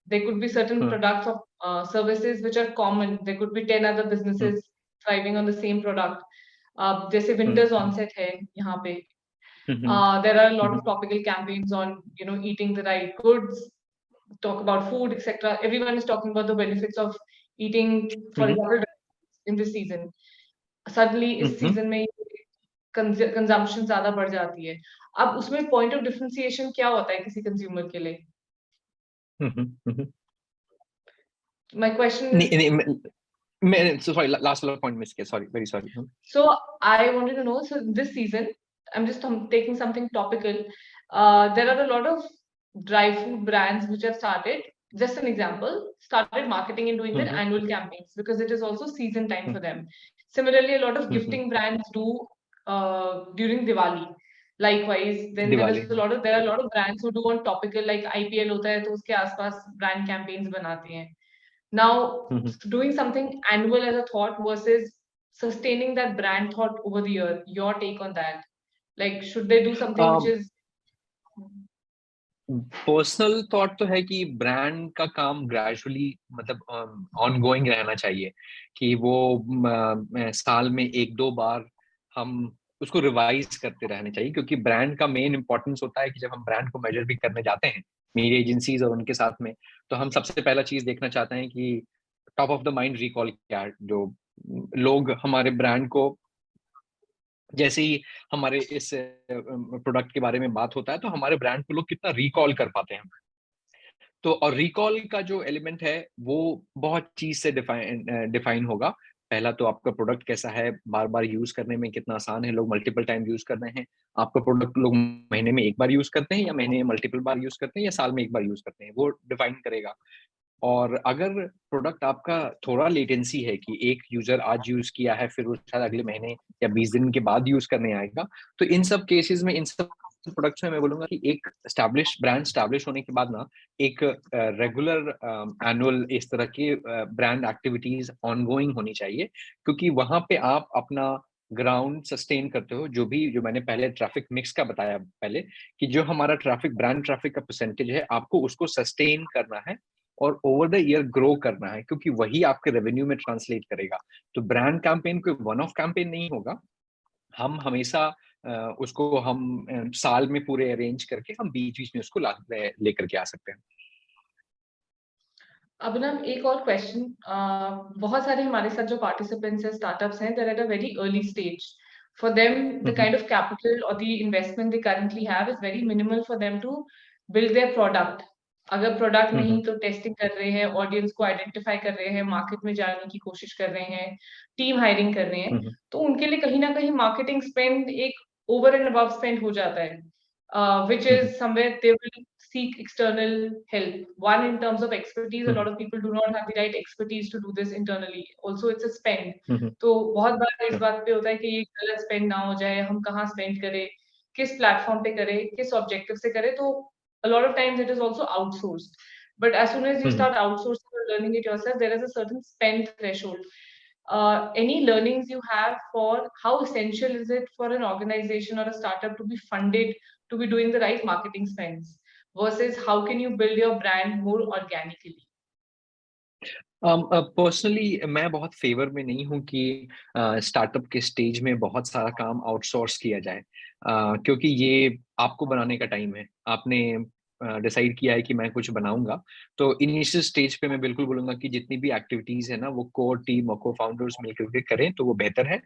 Speaker 3: There could be certain
Speaker 2: हाँ,
Speaker 3: products of services which are common. There could be 10 other
Speaker 2: hmm,
Speaker 3: businesses thriving on the same product. जैसे
Speaker 2: हुँ,
Speaker 3: Winter's
Speaker 2: हुँ,
Speaker 3: onset है यहाँ पे.
Speaker 2: हुँ, हुँ,
Speaker 3: There are a lot
Speaker 2: hmm,
Speaker 3: of topical campaigns on eating the right goods, talk about food, etc. Everyone is talking about the benefits of eating, for
Speaker 2: hmm,
Speaker 3: example, in this season. Suddenly
Speaker 2: hmm,
Speaker 3: इस
Speaker 2: हुँ,
Speaker 3: सीजन में कंजम्पशन ज्यादा बढ़ जाती है। अब उसमें पॉइंट ऑफ डिफरेंशिएशन क्या होता है किसी कंज्यूमर के लिए?
Speaker 2: Hmm, hmm, hmm.
Speaker 3: My question
Speaker 2: नहीं,
Speaker 3: इज
Speaker 2: नहीं मैं सॉरी लास्ट वाला पॉइंट मिस किया, sorry, very sorry. Hmm,
Speaker 3: so I wanted to know so this season I'm taking something topical. There are a lot of dry food brands which have started, just an example, started marketing and doing
Speaker 2: hmm,
Speaker 3: their
Speaker 2: hmm,
Speaker 3: annual campaigns because it is also season time
Speaker 2: hmm,
Speaker 3: for them. Similarly, a lot of
Speaker 2: hmm, hmm,
Speaker 3: gifting brands do during Diwali. Likewise, then
Speaker 2: Diwali.
Speaker 3: there are a lot of brands who do on topical like IPL होता है तो उसके आसपास brand campaigns बनाते हैं. Now,
Speaker 2: hmm, hmm.
Speaker 3: doing something annual as a thought versus sustaining that brand thought over the year. Your take on that? Like, should they do something which is
Speaker 2: personal thought तो है कि ब्रांड का काम ग्रेजुअली मतलब ऑनगोइंग रहना चाहिए कि वो साल में 1-2 बार हम उसको रिवाइज़ करते रहने चाहिए क्योंकि ब्रांड का मेन इम्पोर्टेंस होता है कि जब हम ब्रांड को मेजर भी करने जाते हैं, मीडिया एजेंसीज़ और उनके साथ में, तो हम सबसे पहला चीज़ देखना चाहते हैं कि top of the mind recall क्या है, जो लोग हमारे ब्रांड को जैसे ही हमारे इस प्रोडक्ट के बारे में बात होता है, तो हमारे ब्रांड को लोग कितना रिकॉल कर पाते हैं। तो और रिकॉल का जो एलिमेंट है, वो बहुत चीज़ से डिफाइन होगा। पहला तो आपका प्रोडक्ट कैसा है, बार-बार यूज़ करने में कितना आसान है, लोग मल्टीपल टाइम यूज़ कर रहे हैं। आपका प्रोडक्ट लोग महीने में 1 बार यूज़ करते हैं या महीने में मल्टीपल बार यूज़ करते हैं या साल में 1 बार यूज़ करते हैं, वो डिफाइन करेगा। और अगर प्रोडक्ट आपका थोड़ा लेटेंसी है कि एक यूज़र आज यूज़ किया है, फिर वो शायद अगले महीने या 20 दिन के बाद यूज़ करने आएगा, तो इन सब केसेज़ में, इन सब प्रोडक्ट्स में मैं बोलूँगा कि एक ब्रांड एस्टेब्लिश होने के बाद ना, एक रेगुलर एनुअल इस तरह की ब्रांड एक्टिविटीज़ ऑनगोइंग होनी चाहिए, क्योंकि वहाँ पे आप अपना ग्राउंड सस्टेन करते हो, जो मैंने पहले ट्रैफिक मिक्स का बताया पहले, कि जो हमारा ब्रांड ट्रैफिक का परसेंटेज है, आपको उसको सस्टेन करना है और ओवर द ईयर ग्रो करना है क्योंकि वही आपके रेवेन्यू में ट्रांसलेट करेगा। तो ब्रांड कैंपेन कोई वन ऑफ कैंपेन नहीं होगा। हम हमेशा उसको हम साल में पूरे अरेंज करके हम बीच-बीच में उसको लेकर के आ सकते हैं।
Speaker 3: अब ना एक और क्वेश्चन बहुत सारे हमारे साथ जो पार्टिसिपेंट्स हैं स्टार्टअप्स हैं they're at a very early stage for them
Speaker 2: hmm,
Speaker 3: the
Speaker 2: hmm,
Speaker 3: kind of capital or the investment they currently have is very minimal for them to build their product अगर प्रोडक्ट
Speaker 2: हुँ,
Speaker 3: नहीं
Speaker 2: हुँ,
Speaker 3: तो टेस्टिंग कर रहे हैं ऑडियंस को आइडेंटिफाई कर रहे हैं मार्केट में जाने की कोशिश कर रहे हैं टीम हायरिंग कर रहे हैं
Speaker 2: हुँ, हुँ,
Speaker 3: तो उनके लिए कहीं ना कहीं मार्केटिंग स्पेंड एक ओवर एंड अबव स्पेंड हो जाता है which
Speaker 2: hmm, hmm,
Speaker 3: is somewhere they will seek external help. One, in terms of expertise, a
Speaker 2: hmm,
Speaker 3: lot of people do not have the right expertise to do this internally. Also, it's a spend.
Speaker 2: हुँ, हुँ,
Speaker 3: तो बहुत बार इस
Speaker 2: हुँ,
Speaker 3: बात पे होता है कि ये गलत स्पेंड ना हो जाए, हम कहाँ स्पेंड करें, किस प्लेटफॉर्म पे करें, किस ऑब्जेक्टिव से करें, तो a lot of times it is also outsourced. But as soon as you
Speaker 2: hmm, hmm.
Speaker 3: start outsourcing or learning it yourself, there is a certain spend threshold. Any learnings you have for how essential is it for an organization or a startup to be funded to be doing the right marketing spends versus how can you build your brand more organically?
Speaker 4: Personally मैं बहुत फेवर में नहीं हूँ कि स्टार्टअप के स्टेज में बहुत सारा काम आउटसोर्स किया जाए, क्योंकि ये आपको बनाने का टाइम है। आपने डिसाइड किया है कि मैं कुछ बनाऊंगा, तो इनिशियल स्टेज पे मैं बिल्कुल बोलूंगा कि जितनी भी एक्टिविटीज है ना, वो कोर टीम और को फाउंडर्स मिलकर के करें तो वो बेहतर है।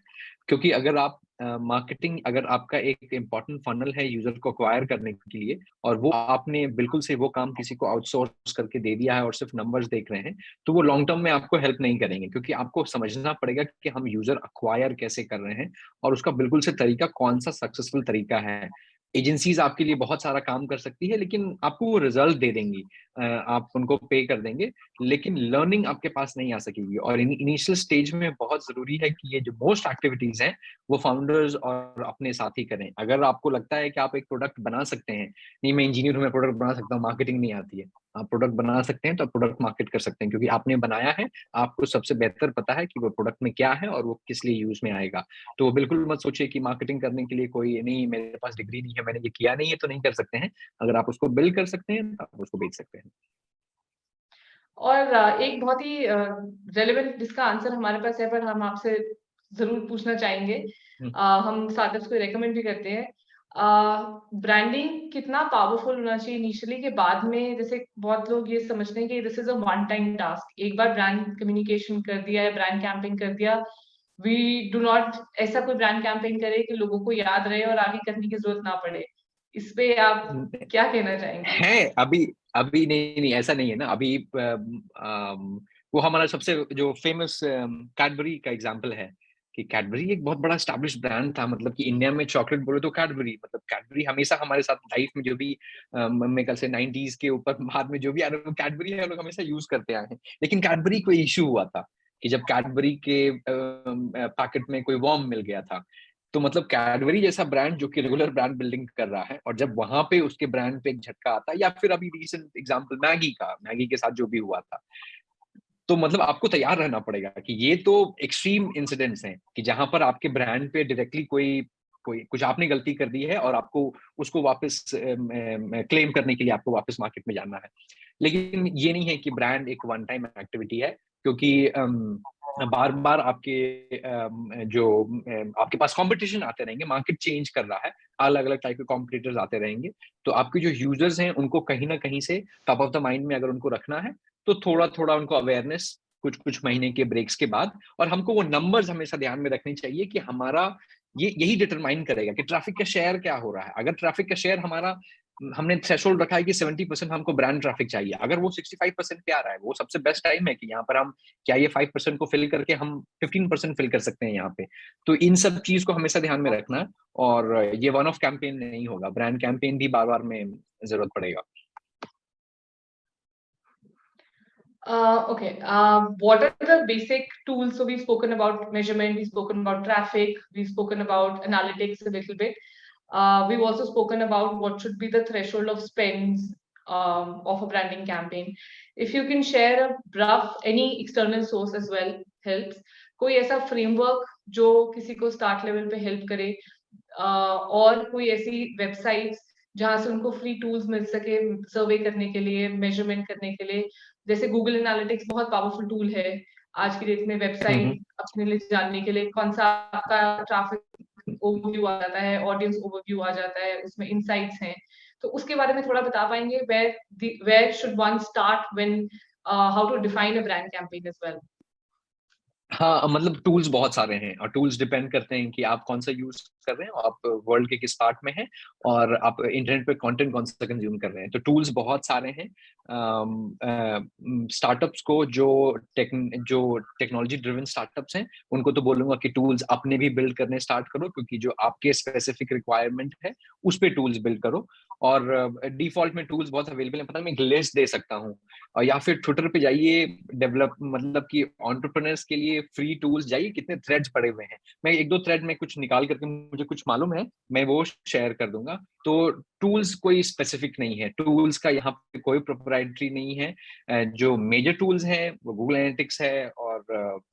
Speaker 4: क्योंकि अगर आप मार्केटिंग, अगर आपका एक इम्पॉर्टेंट फनल है यूजर को अक्वायर करने के लिए, और वो आपने बिल्कुल से वो काम किसी को आउटसोर्स करके दे दिया है और सिर्फ नंबर्स देख रहे हैं, तो वो लॉन्ग टर्म में आपको हेल्प नहीं करेंगे। क्योंकि आपको समझना पड़ेगा कि हम यूजर अक्वायर कैसे कर रहे हैं, और उसका बिल्कुल से तरीका कौन सा सक्सेसफुल तरीका है। एजेंसीज आपके लिए बहुत सारा काम कर सकती है, लेकिन आपको वो रिजल्ट दे देंगी, आप उनको पे कर देंगे, लेकिन लर्निंग आपके पास नहीं आ सकेगी। और इनिशियल स्टेज में बहुत जरूरी है कि ये जो मोस्ट एक्टिविटीज हैं वो फाउंडर्स और अपने साथ ही करें। अगर आपको लगता है कि आप एक प्रोडक्ट बना सकते हैं, नहीं मैं इंजीनियर हूं, मैं प्रोडक्ट बना सकता हूँ, मार्केटिंग नहीं आती है, आप प्रोडक्ट बना सकते हैं तो आप प्रोडक्ट मार्केट कर सकते हैं, क्योंकि आपने बनाया है, आपको सबसे बेहतर पता है कि वो प्रोडक्ट में क्या है और वो किस लिए यूज में आएगा। तो बिल्कुल मत सोचिए कि मार्केटिंग करने के लिए कोई नहीं, मेरे पास डिग्री नहीं है, मैंने ये किया नहीं है तो नहीं कर सकते हैं। अगर आप उसको बिल्ड कर सकते हैं तो आप उसको बेच सकते हैं।
Speaker 3: और एक बहुत ही रेलेवेंट जिसका आंसर हमारे पास है, पर हम आपसे जरूर पूछना चाहेंगे।
Speaker 4: हम्म।
Speaker 3: हम स्टार्टअप्स को रेकमेंड भी करते हैं। ब्रांडिंग कितना पावरफुल होना चाहिए इनिशियली, के बाद में जैसे बहुत लोग ये समझते हैं कि this is a one time task, एक बार ब्रांड कम्युनिकेशन कर दिया है, ब्रांड कैंपेन कर दिया, वी डू नॉट ऐसा कोई ब्रांड कैंपेन करे कि लोगों को याद रहे और आगे करने की जरूरत ना पड़े। इस पे आप क्या कहना चाहेंगे?
Speaker 4: है अभी, अभी नहीं नहीं ऐसा नहीं है ना अभी। वो हमारा सबसे जो फेमस कैडबरी का एग्जांपल है, कि कैडबरी एक बहुत बड़ा स्टैब्लिश ब्रांड था। मतलब कि इंडिया में चॉकलेट बोले तो कैडबरी, मतलब कैडबरी हमेशा हमारे साथ लाइफ में जो भी मेरे ख्याल से 90s के ऊपर बाद में जो भी आ रहा है, कैडबरी है, लोग हमेशा यूज करते आए हैं। लेकिन कैडबरी को इश्यू हुआ था कि जब कैडबरी के पैकेट में कोई वर्म मिल गया था, तो मतलब कैडबरी जैसा ब्रांड जो कि रेगुलर ब्रांड बिल्डिंग कर रहा है, और जब वहां पे उसके ब्रांड पे एक झटका आता है, या फिर अभी रिसेंट एग्जांपल मैगी का, मैगी के साथ जो भी हुआ था, तो मतलब आपको तैयार रहना पड़ेगा कि ये तो एक्सट्रीम इंसिडेंट्स हैं कि जहां पर आपके ब्रांड पे डायरेक्टली कोई कोई कुछ आपने गलती कर दी है, और आपको उसको वापस क्लेम करने के लिए आपको वापस मार्केट में जाना है। लेकिन ये नहीं है कि ब्रांड एक वन टाइम एक्टिविटी है, क्योंकि बार बार आपके आपके पास कंपटीशन आते रहेंगे, मार्केट चेंज कर रहा है, अलग अलग टाइप के कॉम्पिटिटर्स आते रहेंगे। तो आपके जो यूजर्स हैं उनको कहीं ना कहीं से टॉप ऑफ द माइंड में अगर उनको रखना है, तो थोड़ा थोड़ा उनको अवेयरनेस कुछ कुछ महीने के ब्रेक्स के बाद, और हमको वो नंबर्स हमेशा ध्यान में रखने चाहिए कि हमारा ये यही डिटरमाइन करेगा कि ट्रैफिक का शेयर क्या हो रहा है। अगर ट्रैफिक का शेयर हमारा, हमने थ्रेशोल्ड रखा है कि 70% हमको ब्रांड ट्रैफिक चाहिए, अगर वो 65% पे आ रहा है, वो सबसे बेस्ट टाइम है कि यहाँ पर हम क्या ये 5% को फिल करके हम 15% फिल कर सकते हैं यहाँ पे। तो इन सब चीज को हमेशा ध्यान में रखना है, और ये वन ऑफ कैंपेन नहीं होगा, ब्रांड कैंपेन भी बार बार में जरूरत पड़ेगा।
Speaker 3: Okay. What are the basic tools? So we've spoken about measurement, we've spoken about traffic, we've spoken about analytics a little bit. We've also spoken about what should be the threshold of spends of a branding campaign. If you can share a rough, any external source as well helps. कोई ऐसा framework जो किसी को start level पे help करे, और कोई ऐसी websites जहाँ से उनको फ्री टूल्स मिल सके सर्वे करने के लिए, मेजरमेंट करने के लिए। जैसे गूगल एनालिटिक्स बहुत पावरफुल टूल है आज की डेट में, वेबसाइट अपने लिए जानने के लिए, कौन सा आपका ट्रैफिक ओवरव्यू आ जाता है, ऑडियंस ओवरव्यू आ जाता है, उसमें इनसाइट्स हैं। तो उसके बारे में थोड़ा बता पाएंगे, where should one start when how to define a brand campaign as well?
Speaker 4: हाँ, मतलब टूल्स बहुत सारे हैं, और टूल्स डिपेंड करते हैं कि आप कौन सा यूज कर रहे हैं, और आप वर्ल्ड के किस पार्ट में हैं, और आप इंटरनेट पे कंटेंट कौन सा कंज्यूम कर रहे हैं। तो टूल्स बहुत सारे हैं। स्टार्टअप्स को जो टेक्नोलॉजी ड्रिवन स्टार्टअप्स हैं, उनको तो बोलूंगा कि टूल्स अपने भी बिल्ड करने स्टार्ट करो, क्योंकि जो आपके स्पेसिफिक रिक्वायरमेंट है उस पे टूल्स बिल्ड करो। और डिफॉल्ट में टूल्स बहुत अवेलेबल है, पता है, मैं एक लिस्ट दे सकता हूँ। और या फिर ट्विटर पे जाइए, डेवलप मतलब कि एंटरप्रेन्योर्स के लिए फ्री टूल्स जाइए, कितने थ्रेड्स पड़े हुए हैं। मैं एक दो थ्रेड में कुछ निकाल करके, मुझे कुछ मालूम है, मैं वो शेयर कर दूंगा। तो टूल्स कोई स्पेसिफिक नहीं है, टूल्स का यहाँ पे कोई प्रोप्राइटरी नहीं है। जो मेजर टूल्स हैं वो गूगल एनालिटिक्स है, और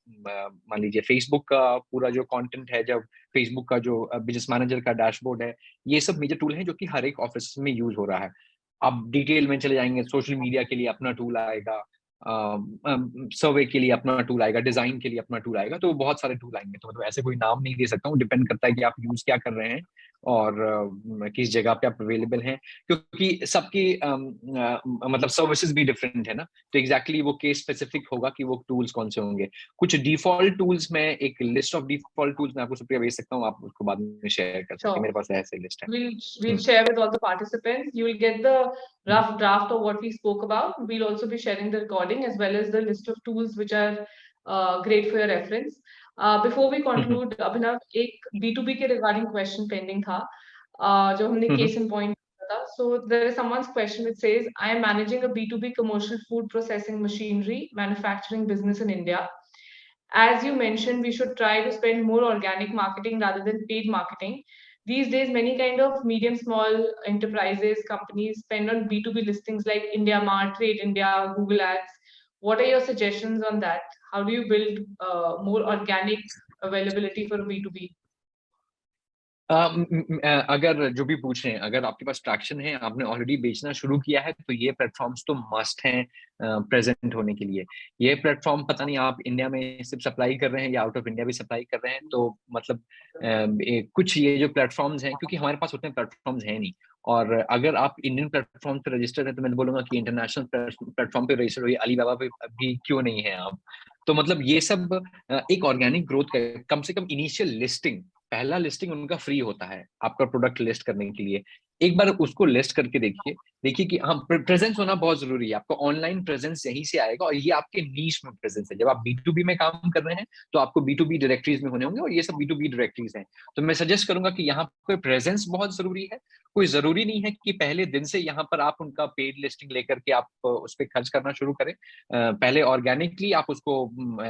Speaker 4: मान लीजिए फेसबुक का पूरा जो कंटेंट है, जब फेसबुक का जो बिजनेस मैनेजर का डैशबोर्ड है, ये सब मेजर टूल हैं जो कि हर एक ऑफिस में यूज हो रहा है। आप डिटेल में चले जाएंगे, सोशल मीडिया के लिए अपना टूल आएगा, सर्वे के लिए अपना टूल आएगा, डिजाइन के लिए अपना टूल आएगा, तो बहुत सारे टूल आएंगे। तो मतलब ऐसे कोई नाम नहीं दे सकता हूँ, डिपेंड करता है कि आप यूज क्या कर रहे हैं और किस जगह पे आप अवेलेबल हैं, क्योंकि सबकी मतलब सर्विसेज भी डिफरेंट है ना। तो एग्जैक्टली वो केस स्पेसिफिक होगा कि वो टूल्स कौन से होंगे। कुछ डिफॉल्ट टूल्स में, एक लिस्ट ऑफ डिफॉल्ट टूल्स मैं आपको सुप्रिया भेज सकता हूँ, आप उसको बाद में शेयर कर सकते हैं, मेरे पास ऐसे लिस्ट है।
Speaker 3: We'll share with all the participants. You will get the rough draft of what we spoke about. We'll also be sharing the recording as well as the list of tools which are great for your reference. Before we conclude, Abhinav, एक B2B के regarding question pending था, जो हमने case in point किया था. So there is someone's question which says, I am managing a B2B commercial food processing machinery manufacturing business in India. As you mentioned, we should try to spend more organic marketing rather than paid marketing. These days, many kind of medium, small enterprises, companies spend on B2B listings like IndiaMart, Trade India, Google Ads. What are your suggestions on that? How do you build more organic availability for B2B?
Speaker 4: अगर जो भी पूछ रहे हैं, अगर आपके पास ट्रैक्शन है, आपने ऑलरेडी बेचना शुरू किया है, तो ये प्लेटफॉर्म्स तो मस्ट हैं प्रेजेंट होने के लिए। ये प्लेटफॉर्म पता नहीं आप इंडिया में सिर्फ सप्लाई कर रहे हैं या आउट ऑफ इंडिया भी सप्लाई कर रहे हैं, तो मतलब कुछ ये जो प्लेटफॉर्म्स हैं, क्योंकि हमारे पास उतने प्लेटफॉर्म्स हैं नहीं, और अगर आप इंडियन प्लेटफॉर्म पे रजिस्टर्ड है तो मैं बोलूंगा कि इंटरनेशनल प्लेटफॉर्म पे रजिस्टर हुई, अलीबाबा पे अभी क्यों नहीं है आप। तो मतलब ये सब एक ऑर्गेनिक ग्रोथ का, कम से कम इनिशियल लिस्टिंग, पहला लिस्टिंग उनका फ्री होता है आपका प्रोडक्ट लिस्ट करने के लिए। एक बार उसको लिस्ट करके देखिए कि हाँ, प्रेजेंस होना बहुत जरूरी है। आपका ऑनलाइन प्रेजेंस यहीं से आएगा, और ये आपके नीश में प्रेजेंस है। जब आप B2B में काम कर रहे हैं तो आपको B2B डायरेक्टरीज में होने होंगे, और ये सब B2B डायरेक्टरीज हैं। तो मैं सजेस्ट करूंगा कि यहाँ पे प्रेजेंस बहुत जरूरी है। कोई जरूरी नहीं है कि पहले दिन से यहाँ पर आप उनका पेड लिस्टिंग लेकर के आप उस पर खर्च करना शुरू करें। पहले ऑर्गेनिकली आप उसको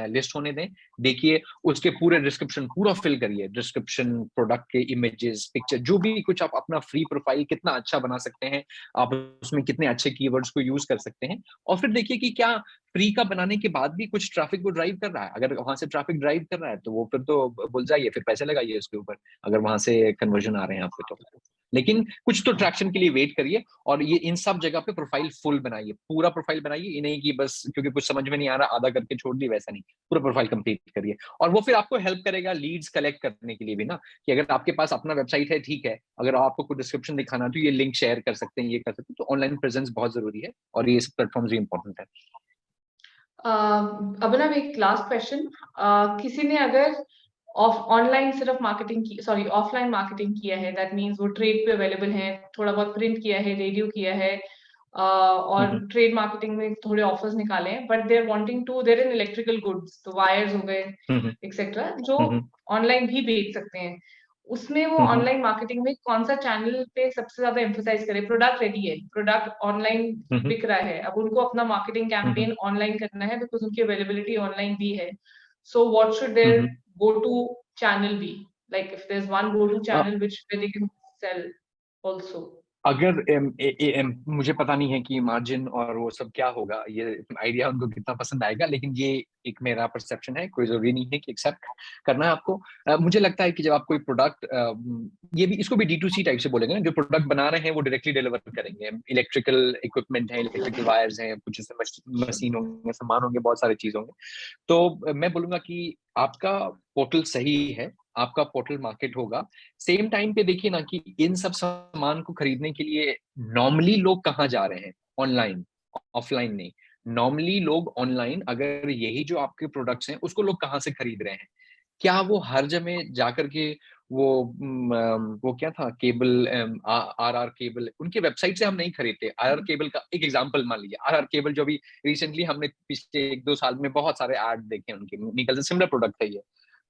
Speaker 4: लिस्ट होने दें, देखिए उसके पूरे डिस्क्रिप्शन पूरा फिल करिए, डिस्क्रिप्शन, प्रोडक्ट के इमेजेस, पिक्चर, जो भी कुछ आप अपना फ्री प्रोफाइल कितना अच्छा बना सकते हैं, आप उसमें कितने अच्छे कीवर्ड्स को यूज कर सकते हैं, और फिर देखिए कि क्या फ्री का बनाने के बाद भी कुछ ट्रैफिक को ड्राइव कर रहा है। अगर वहां से ट्रैफिक ड्राइव कर रहा है तो वो फिर तो भूल जाइए, फिर पैसे लगाइए उसके ऊपर, अगर वहां से कन्वर्जन आ रहे हैं आपके तो। लेकिन कुछ तो ट्रैक्शन के लिए वेट करिए, और ये इन सब जगह पे प्रोफाइल फुल बनाइए, पूरा प्रोफाइल बनाइए। ये नहीं कि बस क्योंकि कुछ समझ में नहीं आ रहा आधा करके छोड़ दी, वैसा नहीं, पूरा प्रोफाइल कंप्लीट करिए। और वो फिर आपको हेल्प करेगा लीड्स कलेक्ट करने के लिए भी ना, कि अगर आपके पास अपना वेबसाइट है, ठीक है, अगर आपको कोई डिस्क्रिप्शन दिखाना है तो ये लिंक शेयर कर सकते हैं, ये कर सकते हैं। तो ऑनलाइन प्रेजेंस बहुत जरूरी है, और ये प्लेटफॉर्म्स भी इंपॉर्टेंट है।
Speaker 3: अभिनव, एक लास्ट क्वेश्चन, किसी ने अगर ऑनलाइन सिर्फ मार्केटिंग की, सॉरी ऑफलाइन मार्केटिंग किया है, दैट मींस वो ट्रेड पे अवेलेबल है, थोड़ा बहुत प्रिंट किया है, रेडियो किया है, और ट्रेड मार्केटिंग में थोड़े ऑफर्स निकाले हैं, but they are wanting to, they're in electrical goods, तो वायर्स हो गए एक्सेट्रा, जो ऑनलाइन भी बेच सकते हैं, उसमें वो ऑनलाइन मार्केटिंग में कौन सा चैनल पे सबसे ज्यादा एम्फोसाइज करे? प्रोडक्ट रेडी है, प्रोडक्ट ऑनलाइन बिक रहा है, अब उनको अपना मार्केटिंग कैंपेन ऑनलाइन करना है बिकॉज उनकी अवेलेबिलिटी ऑनलाइन भी है, so what should their go to channel be, like if there's one go to channel which where they can sell also?
Speaker 4: अगर मुझे पता नहीं है कि मार्जिन और वो सब क्या होगा, ये आइडिया उनको कितना पसंद आएगा, लेकिन ये एक मेरा परसेप्शन है, कोई जरूरी नहीं है कि एक्सेप्ट करना है आपको। मुझे लगता है कि जब आप कोई प्रोडक्ट, ये भी, इसको भी D2C टाइप से बोलेंगे ना, जो प्रोडक्ट बना रहे हैं वो डायरेक्टली डिलीवर करेंगे। इलेक्ट्रिकल इक्विपमेंट है, इलेक्ट्रिकल वायर्स हैं, कुछ मशीन होंगे, सामान होंगे, बहुत सारे चीज होंगे। तो मैं बोलूंगा कि आपका पोर्टल सही है, आपका पोर्टल मार्केट होगा। सेम टाइम पे देखिए ना कि इन सब सामान को खरीदने के लिए नॉर्मली लोग कहाँ जा रहे हैं? ऑनलाइन, ऑफलाइन नहीं। नॉर्मली लोग ऑनलाइन, अगर यही जो आपके प्रोडक्ट्स हैं उसको लोग कहाँ से खरीद रहे हैं? क्या वो हर जगह जाकर के वो क्या था, केबल, RR केबल, उनके वेबसाइट से हम नहीं खरीदते। RR केबल का एक एग्जांपल मान लीजिए, RR केबल जो भी रिसेंटली हमने पिछले 1-2 साल में बहुत सारे ऐड देखे उनके, निकल सिमिलर प्रोडक्ट है ये।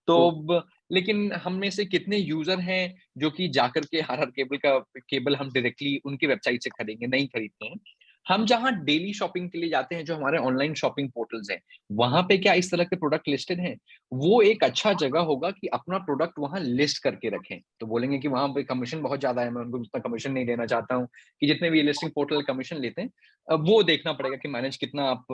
Speaker 4: तो लेकिन हम में से कितने यूजर हैं जो कि जाकर के RR केबल हम डायरेक्टली उनकी वेबसाइट से खरीदेंगे? नहीं खरीदते हैं। हम जहां डेली शॉपिंग के लिए जाते हैं, जो हमारे ऑनलाइन शॉपिंग पोर्टल्स हैं, वहां पे क्या इस तरह के प्रोडक्ट लिस्टेड हैं? वो एक अच्छा जगह होगा कि अपना प्रोडक्ट वहां लिस्ट करके रखें। तो बोलेंगे कि वहां पे कमीशन बहुत ज्यादा है, मैं उनको उतना कमीशन नहीं देना चाहता हूँ, कि जितने भी लिस्टिंग पोर्टल कमीशन लेते हैं, वो देखना पड़ेगा कि मैनेज कितना आप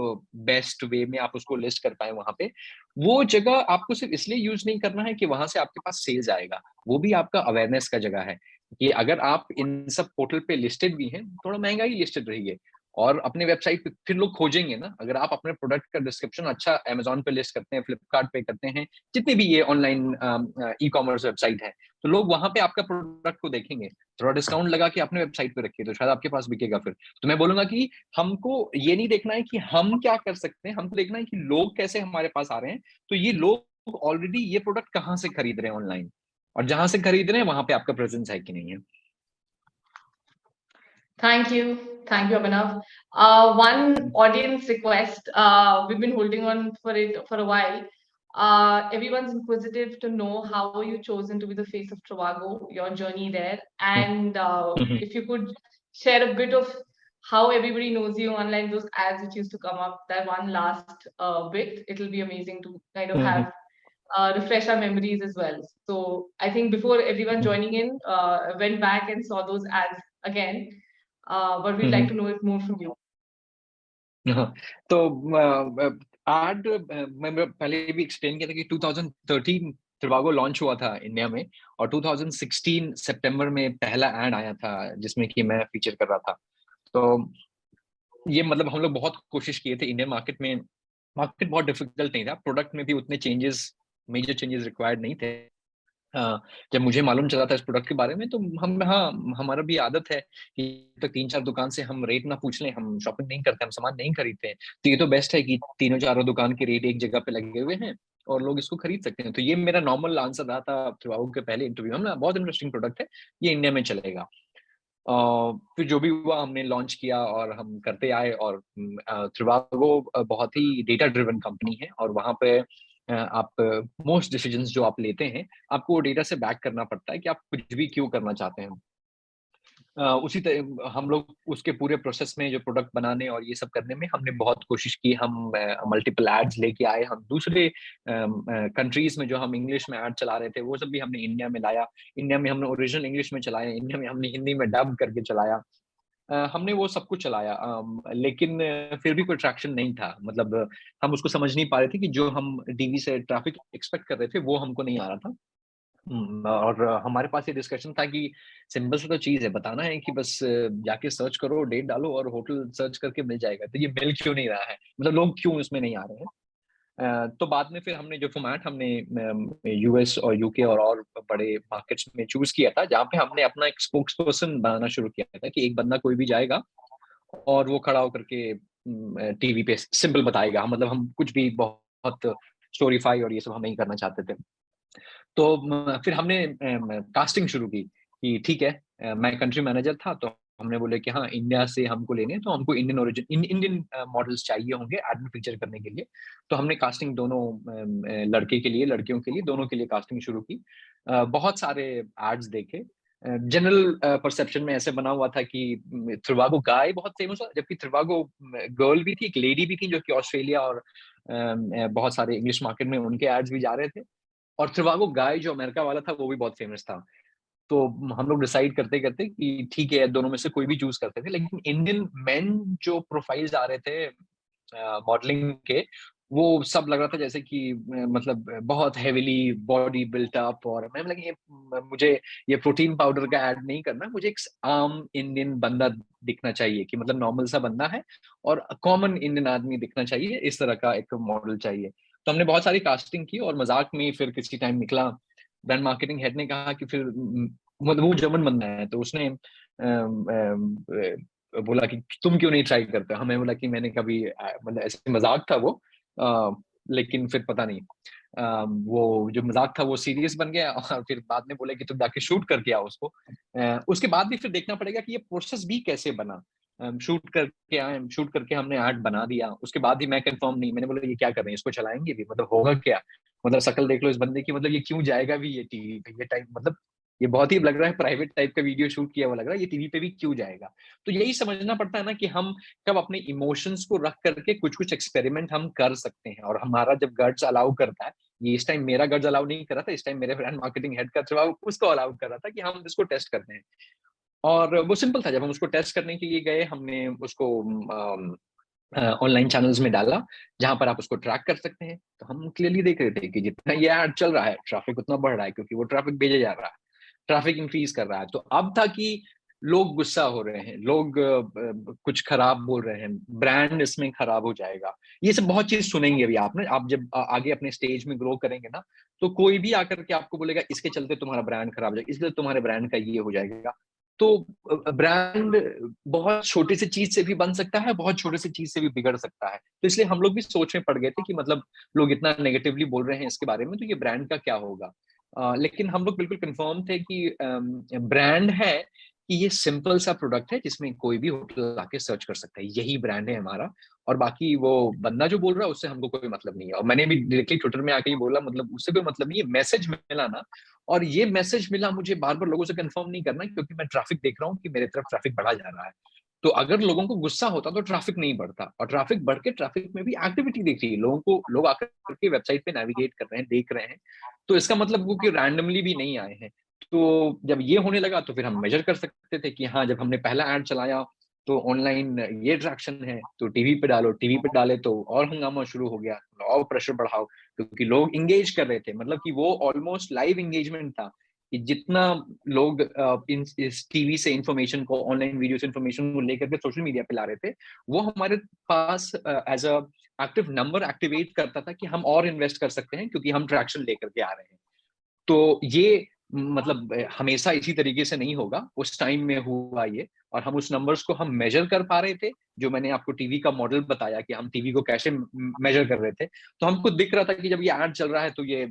Speaker 4: बेस्ट वे में आप उसको लिस्ट कर पाए वहां पे। वो जगह आपको सिर्फ इसलिए यूज नहीं करना है कि वहां से आपके पास सेल्स आएगा, वो भी आपका अवेयरनेस का जगह है कि अगर आप इन सब पोर्टल पे लिस्टेड भी हैं, थोड़ा महंगा ही लिस्टेड रहिए, और अपने वेबसाइट पे फिर लोग खोजेंगे ना। अगर आप अपने प्रोडक्ट का डिस्क्रिप्शन अच्छा अमेजोन पे लिस्ट करते हैं, फ्लिपकार्ट पे करते हैं, जितने भी ये ऑनलाइन ई कॉमर्स वेबसाइट है, तो लोग वहां पे आपका प्रोडक्ट को देखेंगे, थोड़ा डिस्काउंट लगा के अपने वेबसाइट पे रखिए तो शायद आपके पास बिकेगा फिर। तो मैं बोलूंगा कि हमको ये नहीं देखना है कि हम क्या कर सकते हैं, हमको देखना है कि लोग कैसे हमारे पास आ रहे हैं। तो ये लोग ऑलरेडी ये प्रोडक्ट कहाँ से खरीद रहे हैं ऑनलाइन, और जहां से खरीद रहे हैं वहां पे आपका प्रेजेंस है कि नहीं है।
Speaker 3: Thank you. Thank you, Abhinav. One audience request. We've been holding on for it for a while. Everyone's inquisitive to know how you chosen to be the face of Trivago, your journey there, and if you could share a bit of how everybody knows you online, those ads which used to come up, that one last bit, it'll be amazing to kind of have refresh our memories as well. So I think before everyone joining in went back and saw those ads again, but we'd like to know it more from you.
Speaker 4: हाँ, तो एड मैं पहले भी एक्सप्लेन किया था कि 2013 ट्रिवागो लॉन्च हुआ था इंडिया में, और 2016 सितंबर में पहला एड आया था जिसमें कि मैं फीचर कर रहा था। तो ये मतलब हम लोग बहुत कोशिश किए थे इंडियन मार्केट में। मार्केट बहुत डिफिकल्ट नहीं था, प्रोडक्ट में भी उतने चेंजेस, मेजर चेंजेस रिक्वायर्ड नहीं थे। जब मुझे मालूम चला था इस प्रोडक्ट के बारे में तो हमारा भी आदत है कि तो 3-4 दुकान से हम रेट ना पूछ लें, हम शॉपिंग नहीं करते, हम सामान नहीं खरीदते हैं। तो ये तो बेस्ट है कि तीनों चारों दुकान के रेट एक जगह पे लगे हुए हैं और लोग इसको खरीद सकते हैं। तो ये मेरा नॉर्मल आंसर रहा था थ्रू के पहले इंटरव्यू में, बहुत इंटरेस्टिंग प्रोडक्ट है, ये इंडिया में चलेगा। फिर जो भी हुआ हमने लॉन्च किया और हम करते आए, और त्रिवागो बहुत ही डेटा ड्रिवन कंपनी है, और वहाँ पे आप मोस्ट डिसीजंस जो आप लेते हैं, आपको डेटा से बैक करना पड़ता है कि आप कुछ भी क्यों करना चाहते हैं। उसी तरह हम लोग उसके पूरे प्रोसेस में जो प्रोडक्ट बनाने और ये सब करने में हमने बहुत कोशिश की। हम मल्टीपल एड्स लेके आए, हम दूसरे कंट्रीज में जो हम इंग्लिश में एड चला रहे थे वो सब भी हमने इंडिया में लाया। इंडिया में हमने ओरिजिनल इंग्लिश में चलाया, इंडिया में हमने हिंदी में डब करके चलाया। हमने वो सब कुछ चलाया, लेकिन फिर भी कोई ट्रैक्शन नहीं था। मतलब हम उसको समझ नहीं पा रहे थे कि जो हम टीवी से ट्रैफिक एक्सपेक्ट कर रहे थे वो हमको नहीं आ रहा था। और हमारे पास ये डिस्कशन था कि सिंपल सा तो चीज़ है, बताना है कि बस जाके सर्च करो, डेट डालो और होटल सर्च करके मिल जाएगा। तो ये मिल क्यों नहीं रहा है? मतलब लोग क्यों इसमें नहीं आ रहे हैं? तो बाद में फिर हमने जो फॉर्मेट हमने यूएस और यूके और बड़े मार्केट्स में चूज़ किया था, जहाँ पे हमने अपना एक स्पोक्स पर्सन बनाना शुरू किया था कि एक बंदा कोई भी जाएगा और वो खड़ा होकर के टीवी पे सिंपल बताएगा। मतलब हम कुछ भी बहुत स्टोरीफाई और ये सब हम नहीं करना चाहते थे। तो फिर हमने कास्टिंग शुरू की कि ठीक है, मैं कंट्री मैनेजर था तो हमने बोले कि हाँ, इंडिया से हमको लेने हैं तो हमको इंडियन मॉडल्स चाहिए होंगे एड में फीचर करने के लिए। तो हमने कास्टिंग दोनों लड़के के लिए, लड़कियों के लिए, दोनों के लिए कास्टिंग शुरू की। बहुत सारे एड्स देखे। जनरल परसेप्शन में ऐसे बना हुआ था कि त्रिवागो गाय बहुत फेमस है, जबकि त्रिवागो गर्ल भी थी, एक लेडी भी थी जो कि ऑस्ट्रेलिया और बहुत सारे इंग्लिश मार्केट में उनके एड्स भी जा रहे थे। और त्रिवागो गाय जो अमेरिका वाला था वो भी बहुत फेमस था। तो हम लोग डिसाइड करते-करते कि ठीक है, दोनों में से कोई भी चूज़ करते थे। लेकिन इंडियन मेन जो प्रोफाइल्स आ रहे थे मॉडलिंग के, वो सब लग रहा था जैसे कि मतलब बहुत हेवीली बॉडी बिल्ट अप। और मैं लगा ये मुझे ये प्रोटीन पाउडर का ऐड नहीं करना, मुझे एक आम इंडियन बंदा दिखना चाहिए कि मतलब नॉर्मल सा बंदा है और कॉमन इंडियन आदमी दिखना चाहिए, इस तरह का एक मॉडल चाहिए। तो हमने बहुत सारी कास्टिंग की और मज़ाक में फिर किसी टाइम निकला, ब्रांड मार्केटिंग हेड ने कहा कि फिर मतलब वो जर्मन बंदा है तो उसने बोला कि तुम क्यों नहीं ट्राई करते? हमें बोला कि मैंने कभी मतलब ऐसे मज़ाक था वो, लेकिन फिर पता नहीं वो जो मज़ाक था वो सीरियस बन गया और फिर बाद में बोले कि तुम जाके शूट करके आओ उसको। उसके बाद भी फिर देखना पड़ेगा कि ये प्रोसेस भी कैसे बना। शूट करके आए, शूट करके हमने ऐड बना दिया, उसके बाद ही मैं कन्फर्म नहीं, मैंने बोला ये क्या कर रहे हैं, इसको चलाएँगे भी? मतलब होगा क्या? मतलब शक्ल देख लो इस बंदे की, मतलब ये क्यों जाएगा भी ये टीवी पे? ये टाइप मतलब ये बहुत ही लग रहा है प्राइवेट टाइप का वीडियो शूट किया हुआ लग रहा है, ये टीवी पे भी क्यों जाएगा? तो यही समझना पड़ता है ना कि हम कब अपने इमोशंस को रख करके कुछ-कुछ एक्सपेरिमेंट हम कर सकते हैं, और हमारा जब गट्स अलाउ करता है, ये इस टाइम मेरा गट्स अलाउ नहीं कर रहा था, इस टाइम मेरे ब्रांड मार्केटिंग हेड का थ्रू उसको अलाउ कर रहा था कि हम इसको टेस्ट करते हैं। और वो सिंपल था, जब हम उसको टेस्ट करने के लिए गए, हमने उसको ऑनलाइन चैनल्स में डाला, जहाँ पर आप उसको ट्रैक कर सकते हैं। तो हम क्लियरली देख रहे थे कि जितना ये ऐड चल रहा है, ट्रैफिक उतना बढ़ रहा है क्योंकि वो ट्रैफिक भेजा जा रहा है, ट्रैफिक इंक्रीज़ कर रहा है। तो अब था कि लोग गुस्सा हो रहे हैं, लोग कुछ खराब बोल रहे हैं, ब्रांड इसमें खराब हो जाएगा, ये सब बहुत चीज सुनेंगे अभी आप ना। आप जब आगे अपने स्टेज में ग्रो करेंगे ना, तो कोई भी आकर के आपको बोलेगा इसके चलते तुम्हारा ब्रांड खराब हो जाएगा, इसलिए तुम्हारे ब्रांड का ये हो जाएगा। तो ब्रांड बहुत छोटी सी चीज से भी बन सकता है, बहुत छोटे सी चीज से भी बिगड़ सकता है। तो इसलिए हम लोग भी सोच में पड़ गए थे कि मतलब लोग इतना नेगेटिवली बोल रहे हैं इसके बारे में, तो ये ब्रांड का क्या होगा। लेकिन हम लोग बिल्कुल कंफर्म थे कि ब्रांड है कि ये सिंपल सा प्रोडक्ट है जिसमें कोई भी होटल आके सर्च कर सकता है, यही ब्रांड है हमारा। और बाकी वो बंदा जो बोल रहा है उससे हमको कोई मतलब नहीं है। और मैंने भी डायरेक्टली ट्विटर में आके ही बोला, मतलब उससे कोई मतलब नहीं है, मैसेज मिला ना। और ये मैसेज मिला मुझे बार बार लोगों से कंफर्म नहीं करना, क्योंकि मैं ट्रैफिक देख रहा हूँ कि मेरे तरफ ट्रैफिक बढ़ा जा रहा है। तो अगर लोगों को गुस्सा होता तो ट्रैफिक नहीं बढ़ता, और ट्रैफिक बढ़ के ट्रैफिक में भी एक्टिविटी दिख रही है, लोगों को, लोग आकर के वेबसाइट पे नेविगेट कर रहे हैं, देख रहे हैं। तो इसका मतलब वो कि रैंडमली भी नहीं आए हैं। तो जब ये होने लगा तो फिर हम मेजर कर सकते थे कि हाँ, जब हमने पहला ऐड चलाया तो ऑनलाइन ये ट्रैक्शन है, तो टीवी पे डालो, टीवी पे डाले तो और हंगामा शुरू हो गया, और प्रेशर बढ़ाओ, क्योंकि लोग इंगेज कर रहे थे। मतलब कि वो ऑलमोस्ट लाइव इंगेजमेंट था कि जितना लोग इस टीवी से इंफॉर्मेशन को, ऑनलाइन वीडियो से इंफॉर्मेशन को लेकर के सोशल मीडिया पे ला रहे थे, वो हमारे पास as a active number activate करता था कि हम और इन्वेस्ट कर सकते हैं, क्योंकि हम ट्रैक्शन लेकर के आ रहे हैं। तो ये मतलब हमेशा इसी तरीके से नहीं होगा, उस टाइम में हुआ ये। और हम उस नंबर्स को हम मेजर कर पा रहे थे, जो मैंने आपको टीवी का मॉडल बताया कि हम टीवी को कैसे मेजर कर रहे थे। तो हमको दिख रहा था कि जब ये ऐड चल रहा है तो ये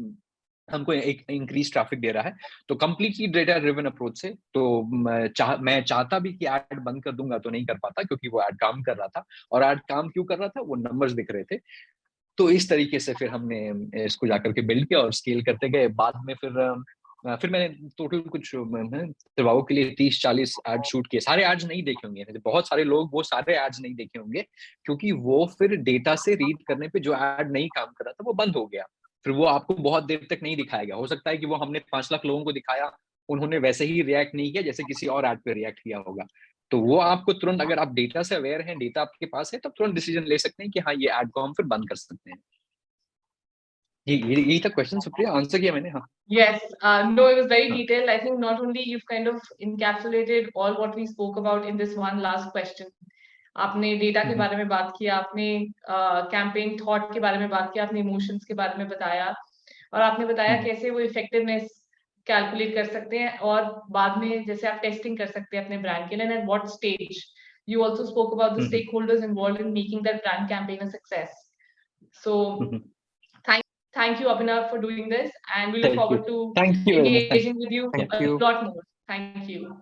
Speaker 4: हमको एक इंक्रीज ट्रैफिक दे रहा है। तो कंप्लीटली डेटा ड्रिवन अप्रोच से, तो मैं चाहता भी कि ऐड बंद कर दूंगा तो नहीं कर पाता, क्योंकि वो ऐड काम कर रहा था। और ऐड काम क्यों कर रहा था, वो नंबर्स दिख रहे थे। तो इस तरीके से फिर हमने इसको जाकर के बिल्ड किया और स्केल करते गए। बाद में फिर मैंने टोटल कुछ सेवाओं के लिए 30-40 एड शूट किए। सारे एड्स नहीं देखे होंगे, बहुत सारे लोग वो सारे एड्स नहीं देखे होंगे, क्योंकि वो फिर डेटा से रीड करने पे जो एड नहीं काम कर रहा था वो बंद हो गया। फिर वो आपको बहुत देर तक नहीं दिखाया गया। हो सकता है कि वो हमने 5 लाख लोगों को दिखाया, उन्होंने वैसे ही रिएक्ट नहीं किया जैसे किसी और एड पे रिएक्ट किया होगा। तो वो आपको तुरंत, अगर आप डेटा से अवेयर हैं, डेटा आपके पास है, तब तुरंत डिसीजन ले सकते हैं कि हाँ, ये ऐड को हम फिर बंद कर सकते हैं। यही था क्वेश्चन। सुप्रिया, आंसर किया मैंने? हाँ।
Speaker 3: Yes, no, it was very
Speaker 4: हाँ।
Speaker 3: detailed. I think not only you've kind of encapsulated all what we spoke about in this one last question. आपने डेटा के बारे में बात किया, आपने कैंपेन थॉट के बारे में बात किया, आपने इमोशंस के बारे में बताया, और आपने बताया कैसे वो इफेक्टिवनेस कैलकुलेट कर सकते हैं, और बाद में जैसे आप टेस्टिंग कर सकते हैं अपने ब्रांड के लिए, and at what stage you also spoke about the stakeholders involved in making that brand campaign a success. So thank you, Abhinav, for doing this, and we look
Speaker 4: Thank you.
Speaker 3: forward to
Speaker 4: Thank you very much.
Speaker 3: engaging with you
Speaker 4: Thank
Speaker 3: a
Speaker 4: you.
Speaker 3: lot more. Thank you.